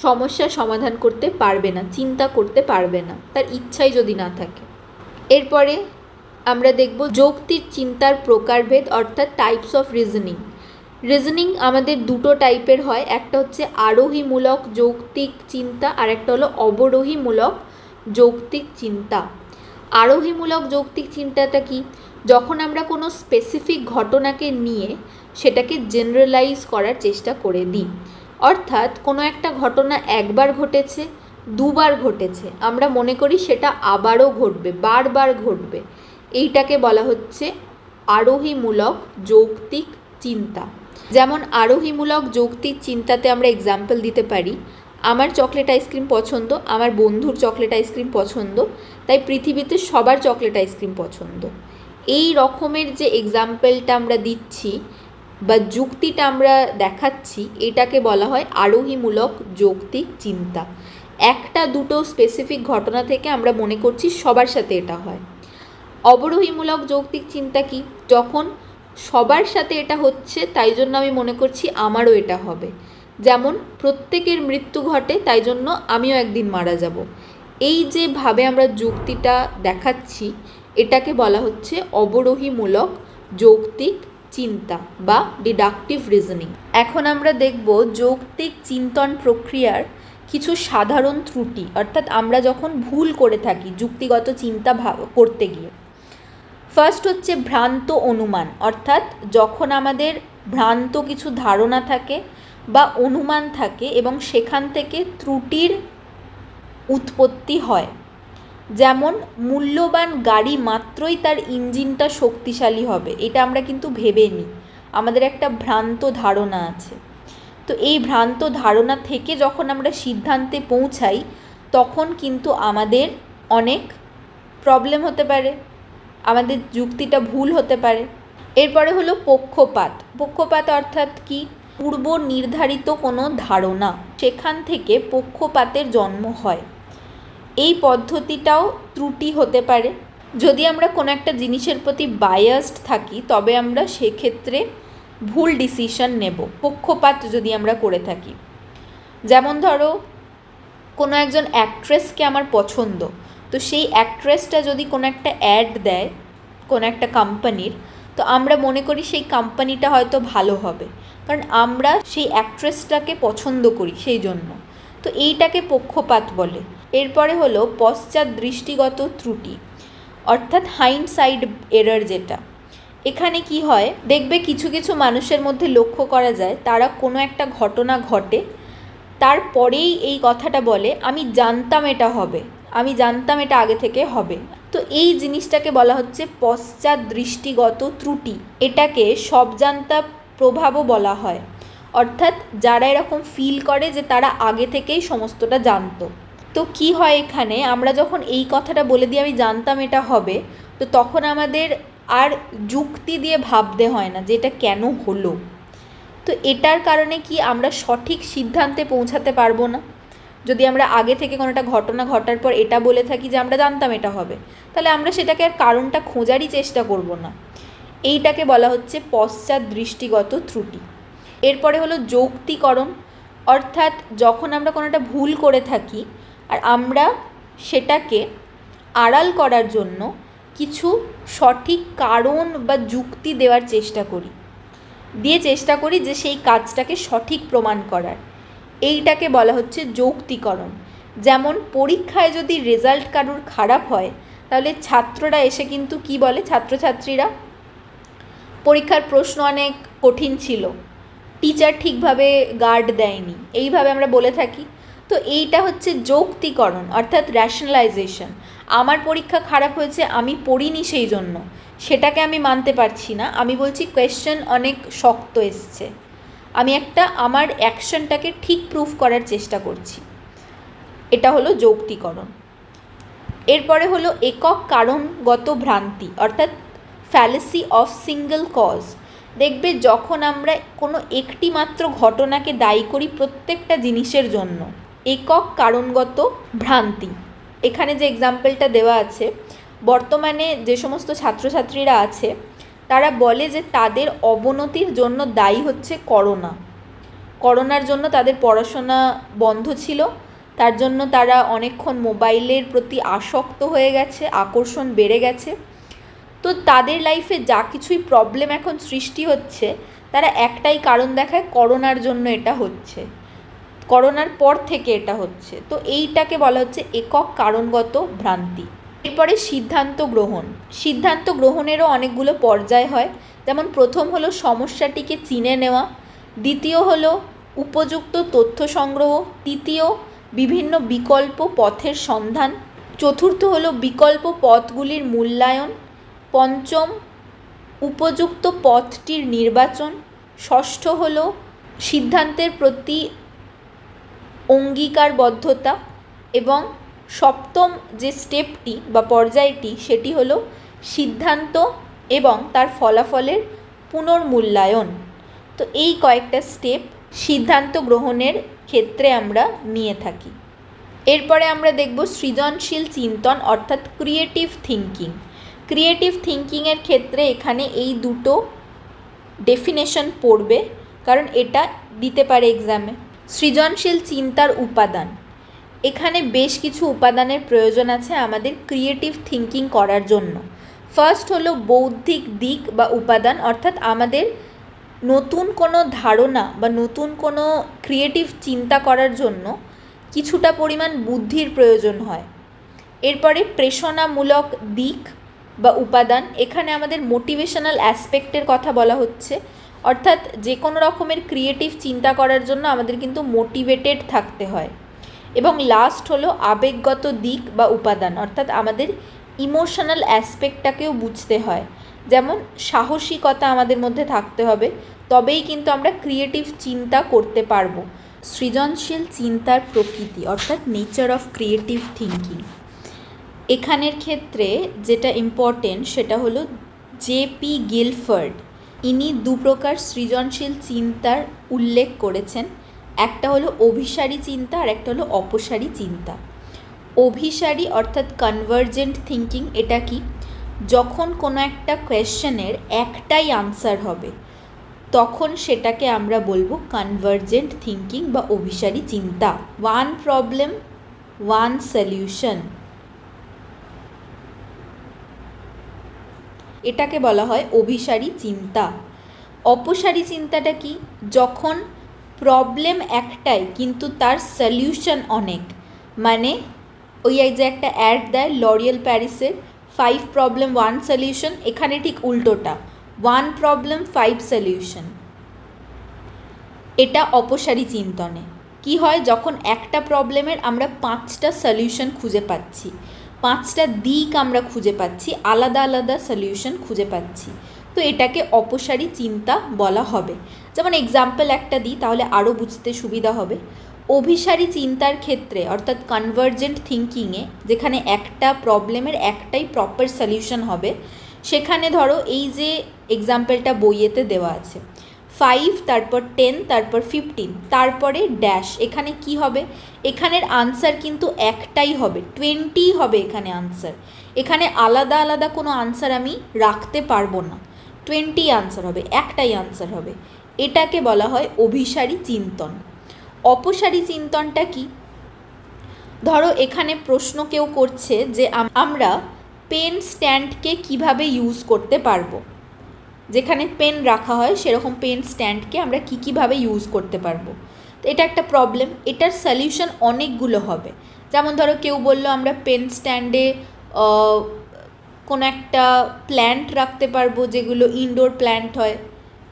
সমস্যার সমাধান করতে পারবে না, চিন্তা করতে পারবে না, তার ইচ্ছাই যদি না থাকে। এরপরে আমরা দেখব যৌক্তিক চিন্তার প্রকারভেদ, অর্থাৎ টাইপস অফ রিজনিং। রিজনিং আমাদের দুটো টাইপের হয়, একটা হচ্ছে আরোহীমূলক যৌক্তিক চিন্তা আর একটা হলো অবরোহীমূলক যৌক্তিক চিন্তা। আরোহীমূলক যৌক্তিক চিন্তাটা কি? যখন আমরা কোনো স্পেসিফিক ঘটনাকে নিয়ে সেটাকে জেনারেলাইজ করার চেষ্টা করে দিই, অর্থাৎ কোনো একটা ঘটনা একবার ঘটেছে, দুবার ঘটেছে, আমরা মনে করি সেটা আবারও ঘটবে, বারবার ঘটবে, এইটাকে বলা হচ্ছে আরোহীমূলক যৌক্তিক চিন্তা। যেমন আরোহীমূলক যৌক্তিক চিন্তাতে আমরা এক্সাম্পল দিতে পারি, আমার চকলেট আইসক্রিম পছন্দ, আমার বন্ধুর চকলেট আইসক্রিম পছন্দ, তাই পৃথিবীতে সবার চকলেট আইসক্রিম পছন্দ। এই রকমের যে এক্সাম্পলটা আমরা দিচ্ছি বা যুক্তিটা আমরা দেখাচ্ছি, এটাকে বলা হয় আরোহীমূলক যৌক্তিক চিন্তা। একটা দুটো স্পেসিফিক ঘটনা থেকে আমরা মনে করছি সবার সাথে এটা হয়। অবরোহীমূলক যৌক্তিক চিন্তা কি? যখন সবার সাথে এটা হচ্ছে তাই জন্য আমি মনে করছি আমারও এটা হবে। যেমন প্রত্যেকের মৃত্যু ঘটে তাই জন্য আমিও একদিন মারা যাব। এই যে ভাবে আমরা যুক্তিটা দেখাচ্ছি এটাকে বলা হচ্ছে অবরোহীমূলক যৌক্তিক চিন্তা বা ডিডাকটিভ রিজনিং। এখন আমরা দেখব যৌক্তিক চিন্তন প্রক্রিয়ার কিছু সাধারণ ত্রুটি, অর্থাৎ আমরা যখন ভুল করে থাকি যুক্তিগত চিন্তা করতে গিয়ে। ফার্স্ট হচ্ছে ভ্রান্ত অনুমান, অর্থাৎ যখন আমাদের ভ্রান্ত কিছু ধারণা থাকে বা অনুমান থাকে এবং সেখান থেকে ত্রুটির উৎপত্তি হয়। যেমন মূল্যবান গাড়ি মাত্রই তার ইঞ্জিনটা শক্তিশালী হবে, এটা আমরা কিন্তু ভেবে নিই, আমাদের একটা ভ্রান্ত ধারণা আছে। তো এই ভ্রান্ত ধারণা থেকে যখন আমরা সিদ্ধান্তে পৌঁছাই তখন কিন্তু আমাদের অনেক প্রবলেম হতে পারে, আমাদের যুক্তিটা ভুল হতে পারে। এরপরে হলো পক্ষপাত। পক্ষপাত অর্থাৎ কি? পূর্ব নির্ধারিত কোনো ধারণা, সেখান থেকে পক্ষপাতের জন্ম হয়। এই পদ্ধতিটাও ত্রুটি হতে পারে। যদি আমরা কোনো একটা জিনিসের প্রতি বায়াসড থাকি তবে আমরা সেক্ষেত্রে ভুল ডিসিশন নেব, পক্ষপাত যদি আমরা করে থাকি। যেমন ধরো কোনো একজন অ্যাক্ট্রেসকে আমার পছন্দ, তো সেই অ্যাক্ট্রেসটা যদি কোনো একটা অ্যাড দেয় কোনো একটা কোম্পানির, তো আমরা মনে করি সেই কোম্পানিটা হয়তো ভালো হবে, কারণ আমরা সেই অ্যাক্ট্রেসটাকে পছন্দ করি সেই জন্য। তো এইটাকে পক্ষপাত বলে। এরপরে হলো পশ্চাৎ দৃষ্টিগত ত্রুটি, অর্থাৎ হাইন্ডসাইড এরর। যেটা এখানে কি হয়, দেখবে কিছু কিছু মানুষের মধ্যে লক্ষ্য করা যায় তারা কোনো একটা ঘটনা ঘটে তারপরেই এই কথাটা বলে আমি জানতাম এটা হবে, আমি জানতাম এটা আগে থেকে হবে। তো এই জিনিসটাকে বলা হচ্ছে পশ্চাৎ দৃষ্টিগত ত্রুটি। এটাকে সবজান্তা প্রভাবও বলা হয়, অর্থাৎ যারা এরকম ফিল করে যে তারা আগে থেকেই সমস্তটা জানতো। তো কি হয় এখানে, আমরা যখন এই কথাটা বলে দিই আমি জানতাম এটা হবে, তো তখন আমাদের আর যুক্তি দিয়ে ভাবতে হয় না যে এটা কেন হলো। তো এটার কারণে কি আমরা সঠিক সিদ্ধান্তে পৌঁছাতে পারবো না। যদি আমরা আগে থেকে কোনো একটা ঘটনা ঘটার পর এটা বলে থাকি যে আমরা জানতাম এটা হবে, তাহলে আমরা সেটাকে আর কারণটা খোঁজারই চেষ্টা করব না। এইটাকে বলা হচ্ছে পশ্চাৎ দৃষ্টিগত ত্রুটি। এরপরে হলো যৌক্তিকরণ, অর্থাৎ যখন আমরা কোনো একটা ভুল করে থাকি আর আমরা সেটাকে আড়াল করার জন্য কিছু সঠিক কারণ বা যুক্তি দেওয়ার চেষ্টা করি যে সেই কাজটাকে সঠিক প্রমাণ করার। এইটাকে বলা হচ্ছে যৌক্তিকরণ। যেমন পরীক্ষায় যদি রেজাল্ট কারোর খারাপ হয় তাহলে ছাত্ররা এসে কিন্তু কি বলে, ছাত্রছাত্রীরা পরীক্ষার প্রশ্ন অনেক কঠিন ছিল, টিচার ঠিকভাবে গার্ড দেয়নি, এইভাবে আমরা বলে থাকি। তো এইটা হচ্ছে যৌক্তিকরণ, অর্থাৎ র্যাশনালাইজেশন। আমার পরীক্ষা খারাপ হয়েছে, আমি পড়িনি সেই জন্য, সেটাকে আমি মানতে পারছি না। আমি বলছি কোয়েশ্চেন অনেক শক্ত এসছে, আমি আমার অ্যাকশনটাকে ঠিক প্রুফ করার চেষ্টা করছি। এটা হলো যৌক্তিকরণ। এরপরে হলো একক কারণগত ভ্রান্তি, অর্থাৎ ফ্যালাসি অফ সিঙ্গল কজ। দেখবে যখন আমরা কোনো একটি মাত্র ঘটনাকে দায়ী করি প্রত্যেকটা জিনিসের জন্য, একক কারণগত ভ্রান্তি। এখানে যে এক্সাম্পলটা দেওয়া আছে, বর্তমানে যে সমস্ত ছাত্রছাত্রীরা আছে তারা বলে যে তাদের অবনতির জন্য দায়ী হচ্ছে করোনার জন্য তাদের পড়াশোনা বন্ধ ছিল, তার জন্য তারা অনেকক্ষণ মোবাইলের প্রতি আসক্ত হয়ে গেছে, আকর্ষণ বেড়ে গেছে। তো তাদের লাইফে যা কিছুই প্রবলেম এখন সৃষ্টি হচ্ছে তারা একটাই কারণ দেখায়, করোনার জন্য এটা হচ্ছে, করোনার পর থেকে এটা হচ্ছে। তো এইটাকে বলা হচ্ছে একক কারণগত ভ্রান্তি। এরপরে সিদ্ধান্ত গ্রহণেরও অনেকগুলো পর্যায় হয়। যেমন প্রথম হলো সমস্যাটিকে চিনে নেওয়া, দ্বিতীয় হলো উপযুক্ত তথ্য সংগ্রহ, তৃতীয় বিভিন্ন বিকল্প পথের সন্ধান, চতুর্থ হলো বিকল্প পথগুলির মূল্যায়ন, পঞ্চম উপযুক্ত পথটির নির্বাচন, ষষ্ঠ হলো সিদ্ধান্তের প্রতি অঙ্গীকারবদ্ধতা, এবং সপ্তম যে স্টেপটি বা পর্যায়টি সেটি হলো সিদ্ধান্ত এবং তার ফলাফলের পুনর্মূল্যায়ন। তো এই কয়েকটা স্টেপ সিদ্ধান্ত গ্রহণের ক্ষেত্রে আমরা নিয়ে থাকি। এরপরে আমরা দেখব সৃজনশীল চিন্তন অর্থাৎ ক্রিয়েটিভ থিঙ্কিংয়ের ক্ষেত্রে এখানে এই দুটো ডেফিনেশন পড়বে, কারণ এটা দিতে পারে এক্সামে। সৃজনশীল চিন্তার উপাদান, এখানে বেশ কিছু উপাদানের প্রয়োজন আছে আমাদের ক্রিয়েটিভ থিঙ্কিং করার জন্য। ফার্স্ট হলো বৌদ্ধিক দিক বা উপাদান, অর্থাৎ আমাদের নতুন কোনো ধারণা বা নতুন কোনো ক্রিয়েটিভ চিন্তা করার জন্য কিছুটা পরিমাণ বুদ্ধির প্রয়োজন হয়। এরপরে প্রেরণামূলক দিক বা উপাদান, এখানে আমাদের মোটিভেশনাল অ্যাসপেক্টের কথা বলা হচ্ছে, অর্থাৎ যে কোনো রকমের ক্রিয়েটিভ চিন্তা করার জন্য আমাদের কিন্তু মোটিভেটেড থাকতে হয়। এবং লাস্ট হলো আবেগগত দিক বা উপাদান, অর্থাৎ আমাদের ইমোশনাল অ্যাসপেক্টটাকেও বুঝতে হয়। যেমন সাহসিকতা আমাদের মধ্যে থাকতে হবে, তবেই কিন্তু আমরা ক্রিয়েটিভ চিন্তা করতে পারবো। সৃজনশীল চিন্তার প্রকৃতি অর্থাৎ নেচার অফ ক্রিয়েটিভ থিঙ্কিং, এখানের ক্ষেত্রে যেটা ইম্পর্টেন্ট সেটা হলো জে.পি. গিলফার্ড, ইনি দু প্রকার সৃজনশীল চিন্তার উল্লেখ করেছেন। একটা হলো অভিসারী চিন্তা আর একটা হলো অপসারী চিন্তা। অভিসারী অর্থাৎ কনভার্জেন্ট থিঙ্কিং, এটা কি, যখন কোনো একটা কোয়েশ্চেনের একটাই আনসার হবে তখন সেটাকে আমরা বলবো কনভার্জেন্ট থিঙ্কিং বা অভিসারী চিন্তা। ওয়ান প্রবলেম ওয়ান সলিউশন, এটাকে বলা হয় অভিসারী চিন্তা। অপসারী চিন্তাটা কি, যখন প্রবলেম একটাই কিন্তু তার সলিউশন অনেক, মানে ওই যে একটা অ্যাড দেয় লরিয়াল প্যারিসের 5 প্রবলেম 1 সলিউশন, এখানে ঠিক উল্টোটা 1 প্রবলেম 5 সলিউশন। এটা অপসারী চিন্তনে কি হয়, যখন একটা প্রবলেমের আমরা 5টা সলিউশন খুঁজে পাচ্ছি, 5টা দিক আমরা খুঁজে পাচ্ছি, আলাদা আলাদা সলিউশন খুঁজে পাচ্ছি, তো এটাকে অপসারী চিন্তা বলা হবে। যেমন এক্সাম্পল একটা দিই তাহলে আরও বুঝতে সুবিধা হবে। অভিসারী চিন্তার ক্ষেত্রে অর্থাৎ কনভার্জেন্ট থিঙ্কিংয়ে যেখানে একটা প্রবলেমের একটাই প্রপার সলিউশন হবে, সেখানে ধরো এই যে এক্সাম্পলটা বইয়েতে দেওয়া আছে 5 তারপর 10 তারপর 15 তারপরে ড্যাশ, এখানে কি হবে, এখানের আনসার কিন্তু একটাই হবে, 20 হবে এখানে আনসার। এখানে আলাদা আলাদা কোনো আনসার আমি রাখতে পারবো না, 20 আনসার হবে, একটাই আনসার হবে। এটাকে বলা হয় অভিসারী চিন্তন। অপসারী চিন্তনটা কি, ধরো এখানে প্রশ্ন কেউ করছে যে আমরা পেন স্ট্যান্ডকে কিভাবে ইউজ করতে পারবো, যেখানে পেন রাখা হয় সেরকম পেন স্ট্যান্ডকে আমরা কীভাবে ইউজ করতে পারবো। তো এটা একটা প্রবলেম, এটার সলিউশন অনেকগুলো হবে। যেমন ধরো কেউ বললো আমরা পেন স্ট্যান্ডে কোনো একটা প্ল্যান্ট রাখতে পারবো, যেগুলো ইনডোর প্ল্যান্ট হয়,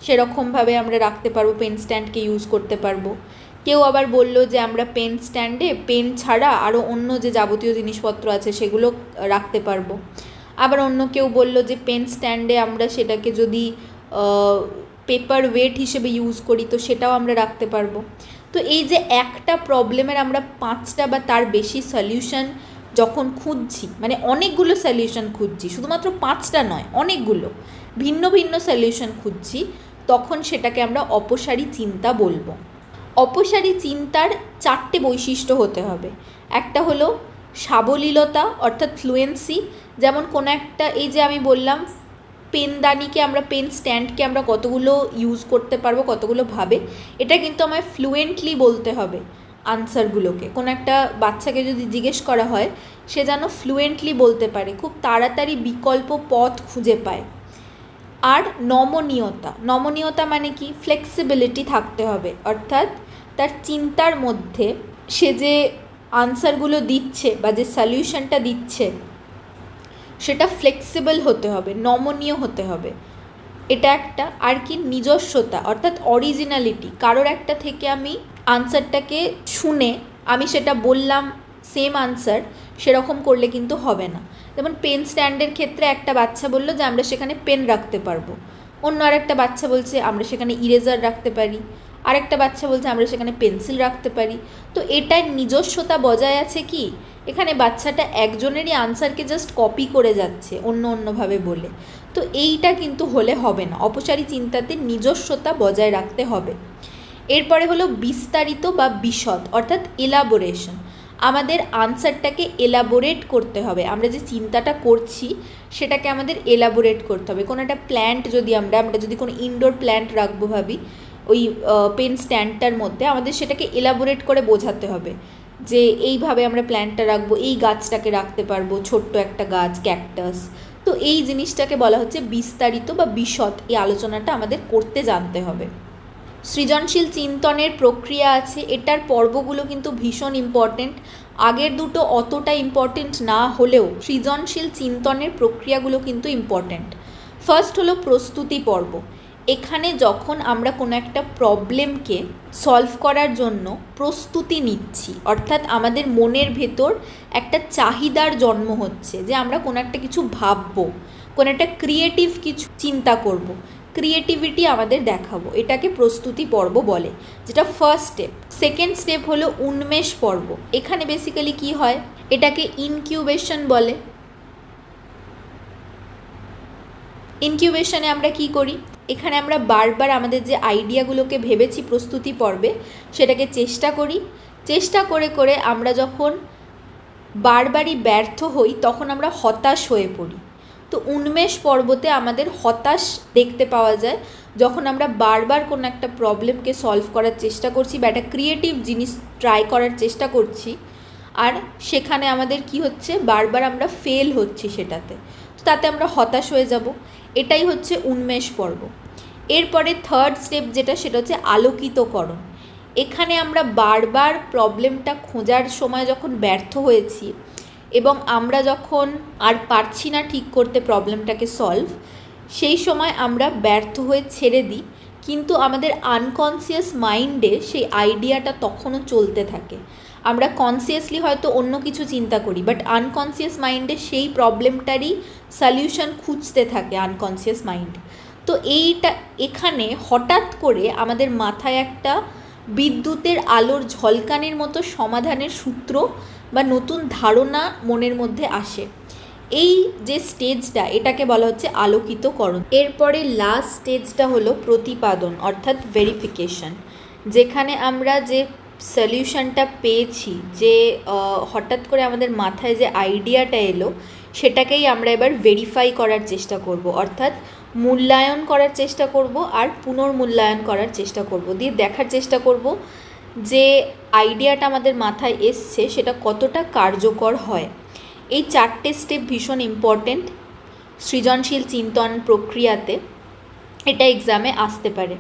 সেরকমভাবে আমরা রাখতে পারবো, পেন স্ট্যান্ডকে ইউজ করতে পারবো। কেউ আবার বললো যে আমরা পেন স্ট্যান্ডে পেন ছাড়া আরও অন্য যে যাবতীয় জিনিসপত্র আছে সেগুলো রাখতে পারবো। আবার অন্য কেউ বললো যে পেন স্ট্যান্ডে আমরা সেটাকে যদি পেপার ওয়েট হিসেবে ইউজ করি তো সেটাও আমরা রাখতে পারবো। তো এই যে একটা প্রবলেমের আমরা 5টা বা তার বেশি সলিউশন যখন খুঁজছি, মানে অনেকগুলো সলিউশন খুঁজছি, শুধুমাত্র 5টা নয়, অনেকগুলো ভিন্ন ভিন্ন সলিউশন খুঁজছি, তখন সেটাকে আমরা অপসারী চিন্তা বলবো। অপসারী চিন্তার 4টে বৈশিষ্ট্য হতে হবে। একটা হলো সাবলীলতা অর্থাৎ ফ্লুয়েন্সি, যেমন কোনো একটা, এই যে আমি বললাম পেনদানিকে আমরা, পেন স্ট্যান্ডকে আমরা কতগুলো ইউজ করতে পারবো কতগুলো ভাবে, এটা কিন্তু আমায় ফ্লুয়েন্টলি বলতে হবে আনসারগুলোকে। কোনো একটা বাচ্চাকে যদি জিজ্ঞেস করা হয়, সে যেন ফ্লুয়েন্টলি বলতে পারে, খুব তাড়াতাড়ি বিকল্প পথ খুঁজে পায়। আর নমনীয়তা, নমনীয়তা মানে কি, ফ্লেক্সিবিলিটি থাকতে হবে, অর্থাৎ তার চিন্তার মধ্যে সে যে আনসারগুলো দিচ্ছে বা যে সলিউশনটা দিচ্ছে সেটা ফ্লেক্সিবল হতে হবে, নমনীয় হতে হবে, এটা একটা। আর কি, নিজস্বতা অর্থাৎ অরিজিনালিটি, কারোর একটা থেকে আমি আনসারটাকে শুনে আমি সেটা বললাম সেম আনসার, সেরকম করলে কিন্তু হবে না। যেমন পেন স্ট্যান্ডের ক্ষেত্রে একটা বাচ্চা বললো যে আমরা সেখানে পেন রাখতে পারবো, অন্য আরেকটা বাচ্চা বলছে আমরা সেখানে ইরেজার রাখতে পারি, আরেকটা বাচ্চা বলছে আমরা সেখানে পেন্সিল রাখতে পারি। তো এটার নিজস্বতা বজায় আছে কি, এখানে বাচ্চাটা একজনেরই আনসারকে জাস্ট কপি করে যাচ্ছে অন্যভাবে বলে। তো এইটা কিন্তু হলে হবে না, অপসারী চিন্তাতে নিজস্বতা বজায় রাখতে হবে। এরপরে হলো বিস্তারিত বা বিশদ অর্থাৎ এলাবোরেশন। আমাদের আনসারটাকে এলাবোরেট করতে হবে, আমরা যে চিন্তাটা করছি সেটাকে আমাদের এলাবোরেট করতে হবে। কোনো একটা প্ল্যান্ট যদি আমরা যদি কোনো ইনডোর প্ল্যান্ট রাখবো ভাবি ওই পেন স্ট্যান্ডটার মধ্যে, আমাদের সেটাকে এলাবোরেট করে বোঝাতে হবে যে এইভাবে আমরা প্ল্যান্টটা রাখবো, এই গাছটাকে রাখতে পারবো, ছোট্ট একটা গাছ ক্যাকটাস। তো এই জিনিসটাকে বলা হচ্ছে বিস্তারিত বা বিশদ, এই আলোচনাটা আমাদের করতে জানতে হবে। সৃজনশীল চিন্তনের প্রক্রিয়া আছে, এটার পর্বগুলো কিন্তু ভীষণ ইম্পর্টেন্ট। আগের দুটো অতটা ইম্পর্টেন্ট না হলেও সৃজনশীল চিন্তনের প্রক্রিয়াগুলো কিন্তু ইম্পর্টেন্ট। ফার্স্ট হলো প্রস্তুতি পর্ব। এখানে যখন আমরা কোনো একটা প্রবলেমকে সলভ করার জন্য প্রস্তুতি নিচ্ছি, অর্থাৎ আমাদের মনের ভেতর একটা চাহিদার জন্ম হচ্ছে যে আমরা কোনো একটা কিছু ভাববো, কোনো একটা ক্রিয়েটিভ কিছু চিন্তা করব, ক্রিয়েটিভিটি আমাদের দেখাবো, এটাকে প্রস্তুতি পর্ব বলে, যেটা ফার্স্ট স্টেপ। সেকেন্ড স্টেপ হলো উন্মেষ পর্ব। এখানে বেসিক্যালি কি হয়, এটাকে ইনকিউবেশন বলে। ইনকিউবেশনে আমরা কি করি, এখানে আমরা বারবার আমাদের যে আইডিয়াগুলোকে ভেবেছি প্রস্তুতি পর্বে সেটাকে চেষ্টা করে আমরা যখন বারবারই ব্যর্থ হই তখন আমরা হতাশ হয়ে পড়ি। তো উন্মেষ পর্বতে আমাদের হতাশ দেখতে পাওয়া যায়, যখন আমরা বারবার কোনো একটা প্রবলেমকে সলভ করার চেষ্টা করছি বা একটা ক্রিয়েটিভ জিনিস ট্রাই করার চেষ্টা করছি, আর সেখানে আমাদের কি হচ্ছে, বারবার আমরা ফেল হচ্ছি সেটাতে, তো তাতে আমরা হতাশ হয়ে যাব। এটাই হচ্ছে উন্মেষ পর্ব। এরপরে থার্ড স্টেপ যেটা, সেটা হচ্ছে আলোকিতকরণ। এখানে আমরা বারবার প্রবলেমটা খোঁজার সময় যখন ব্যর্থ হয়েছি এবং আমরা যখন আর পারছি না ঠিক করতে প্রবলেমটাকে সলভ, সেই সময় আমরা ব্যর্থ হয়ে ছেড়ে দিই, কিন্তু আমাদের আনকনসিয়াস মাইন্ডে সেই আইডিয়াটা তখনও চলতে থাকে। আমরা কনসিয়াসলি হয়তো অন্য কিছু চিন্তা করি, বাট আনকনসিয়াস মাইন্ডে সেই প্রবলেমটারই সলিউশন খুঁজতে থাকে আনকনসিয়াস মাইন্ড। তো এখানে হঠাৎ করে আমাদের মাথায় একটা বিদ্যুতের আলোর ঝলকানির মতো সমাধানের সূত্র বা নতুন ধারণা মনের মধ্যে আসে। এই যে স্টেজটা, এটাকে বলা হচ্ছে আলোকিতকরণ। এরপরে লাস্ট স্টেজটা হলো প্রতিপাদন অর্থাৎ ভেরিফিকেশন, যেখানে আমরা যে সলিউশনটা পেয়েছি, যে হঠাৎ করে আমাদের মাথায় যে আইডিয়াটা এলো, সেটাকেই আমরা এবার ভেরিফাই করার চেষ্টা করব, অর্থাৎ মূল্যায়ন করার চেষ্টা করব আর পুনর্মূল্যায়ন করার চেষ্টা করব, দিয়ে দেখার চেষ্টা করব যে আইডিয়াটা আমাদের মাথায় এসছে সেটা কতটা কার্যকর হয়। এই চারটে স্টেপ ভীষণ ইম্পর্টেন্ট সৃজনশীল চিন্তন প্রক্রিয়াতে, এটা এক্সামে আসতে পারে।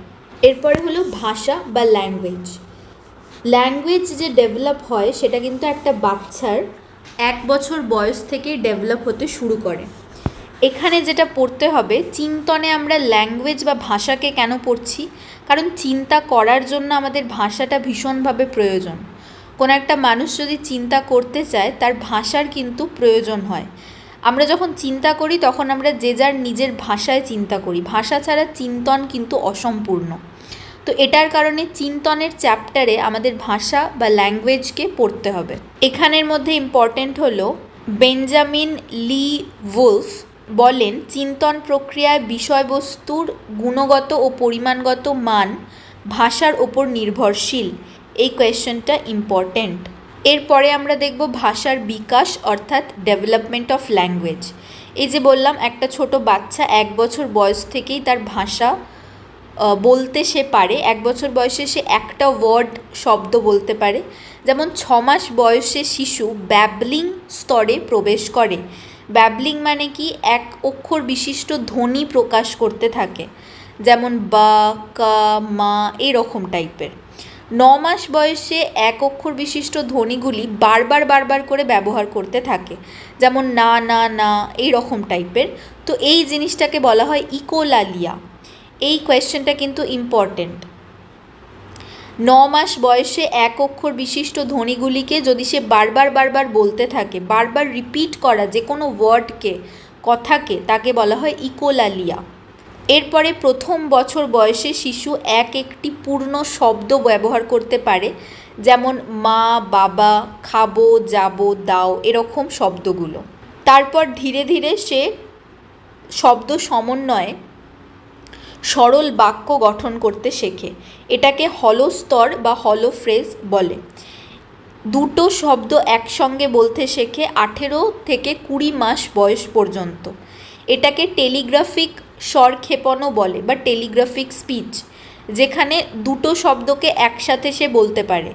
এরপরে হলো ভাষা বা ল্যাঙ্গুয়েজ। ল্যাঙ্গুয়েজ যে ডেভেলপ হয় সেটা কিন্তু একটা বাচ্চার 1 বছর বয়স থেকেই ডেভেলপ হতে শুরু করে। এখানে যেটা পড়তে হবে, চিন্তনে আমরা ল্যাঙ্গুয়েজ বা ভাষাকে কেন পড়ছি, কারণ চিন্তা করার জন্য আমাদের ভাষাটা ভীষণভাবে প্রয়োজন। কোনো একটা মানুষ যদি চিন্তা করতে চায় তার ভাষার কিন্তু প্রয়োজন হয়। আমরা যখন চিন্তা করি তখন আমরা যে যার নিজের ভাষায় চিন্তা করি, ভাষা ছাড়া চিন্তন কিন্তু অসম্পূর্ণ। তো এটার কারণে চিন্তনের চ্যাপ্টারে আমাদের ভাষা বা ল্যাঙ্গুয়েজকে পড়তে হবে। এখানের মধ্যে ইম্পর্টেন্ট হলো বেঞ্জামিন লি উলফ বলেন, চিন্তন প্রক্রিয়ায় বিষয়বস্তুর গুণগত ও পরিমাণগত মান ভাষার ওপর নির্ভরশীল। এই কোয়েশ্চেনটা ইম্পর্টেন্ট। এরপরে আমরা দেখব ভাষার বিকাশ অর্থাৎ ডেভেলপমেন্ট অফ ল্যাঙ্গুয়েজ। এই যে বললাম একটা ছোট বাচ্চা 1 বছর বয়স থেকেই তার ভাষা বলতে সে পারে। 1 বছর বয়সে সে একটা ওয়ার্ড শব্দ বলতে পারে। যেমন 6 মাস বয়সে শিশু ব্যাবলিং স্তরে প্রবেশ করে। ব্যাবলিং মানে কি, এক অক্ষর বিশিষ্ট ধ্বনি প্রকাশ করতে থাকে, যেমন বা, কা, মা এরকম টাইপের। 9 মাস বয়সে এক অক্ষর বিশিষ্ট ধ্বনিগুলি বারবার করে ব্যবহার করতে থাকে, যেমন না না না এইরকম টাইপের। তো এই জিনিসটাকে বলা হয় ইকোলালিয়া। এই কোয়েশ্চেনটা কিন্তু ইম্পর্টেন্ট। 9 মাস বয়সে এক অক্ষর বিশিষ্ট ধ্বনিগুলিকে যদি সে বারবার বলতে থাকে, বারবার রিপিট করা যে কোনো ওয়ার্ডকে, কথাকে, তাকে বলা হয় ইকোলালিয়া। এরপরে প্রথম বছর বয়সে শিশু একটি পূর্ণ শব্দ ব্যবহার করতে পারে, যেমন মা, বাবা, খাবো, যাবো, দাও এরকম শব্দগুলো। তারপর ধীরে ধীরে সে শব্দ সমন্বয়ে সরল বাক্য গঠন করতে শেখে। এটাকে হলো স্তর বা হলো ফ্রেজ বলে। দুটো শব্দ একসঙ্গে বলতে শেখে 18 থেকে 20 মাস বয়স পর্যন্ত। এটাকে টেলিগ্রাফিক স্বরক্ষেপণও বলে বা টেলিগ্রাফিক স্পিচ, যেখানে দুটো শব্দকে একসাথে সে বলতে পারে,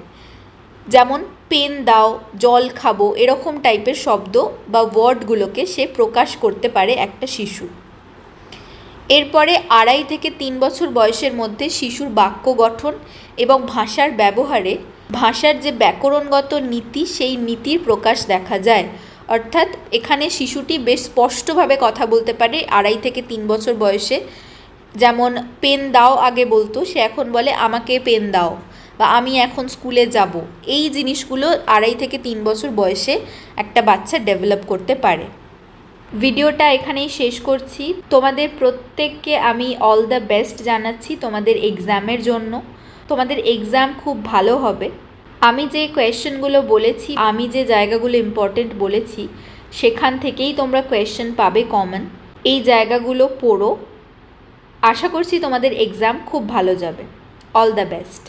যেমন পেন দাও, জল খাবো এরকম টাইপের শব্দ বা ওয়ার্ডগুলোকে সে প্রকাশ করতে পারে একটা শিশু। এরপরে 2.5 থেকে 3 বছর বয়সের মধ্যে শিশুর বাক্য গঠন এবং ভাষার ব্যবহারে ভাষার যে ব্যাকরণগত নীতি, সেই নীতির প্রকাশ দেখা যায়। অর্থাৎ এখানে শিশুটি বেশ স্পষ্টভাবে কথা বলতে পারে 2.5 থেকে 3 বছর বয়সে। যেমন পেন দাও আগে বলতো, সে এখন বলে আমাকে পেন দাও, বা আমি এখন স্কুলে যাব। এই জিনিসগুলো 2.5 থেকে 3 বছর বয়সে একটা বাচ্চা ডেভেলপ করতে পারে। ভিডিওটা এখানেই শেষ করছি। তোমাদের প্রত্যেককে আমি অল দ্য বেস্ট জানাচ্ছি তোমাদের এক্সামের জন্য। তোমাদের এক্সাম খুব ভালো হবে। আমি যে কোয়েশ্চেনগুলো বলেছি, আমি যে জায়গাগুলো ইম্পর্টেন্ট বলেছি, সেখান থেকেই তোমরা কোয়েশ্চেন পাবে কমন। এই জায়গাগুলো পড়ো। আশা করছি তোমাদের এক্সাম খুব ভালো যাবে। All the best.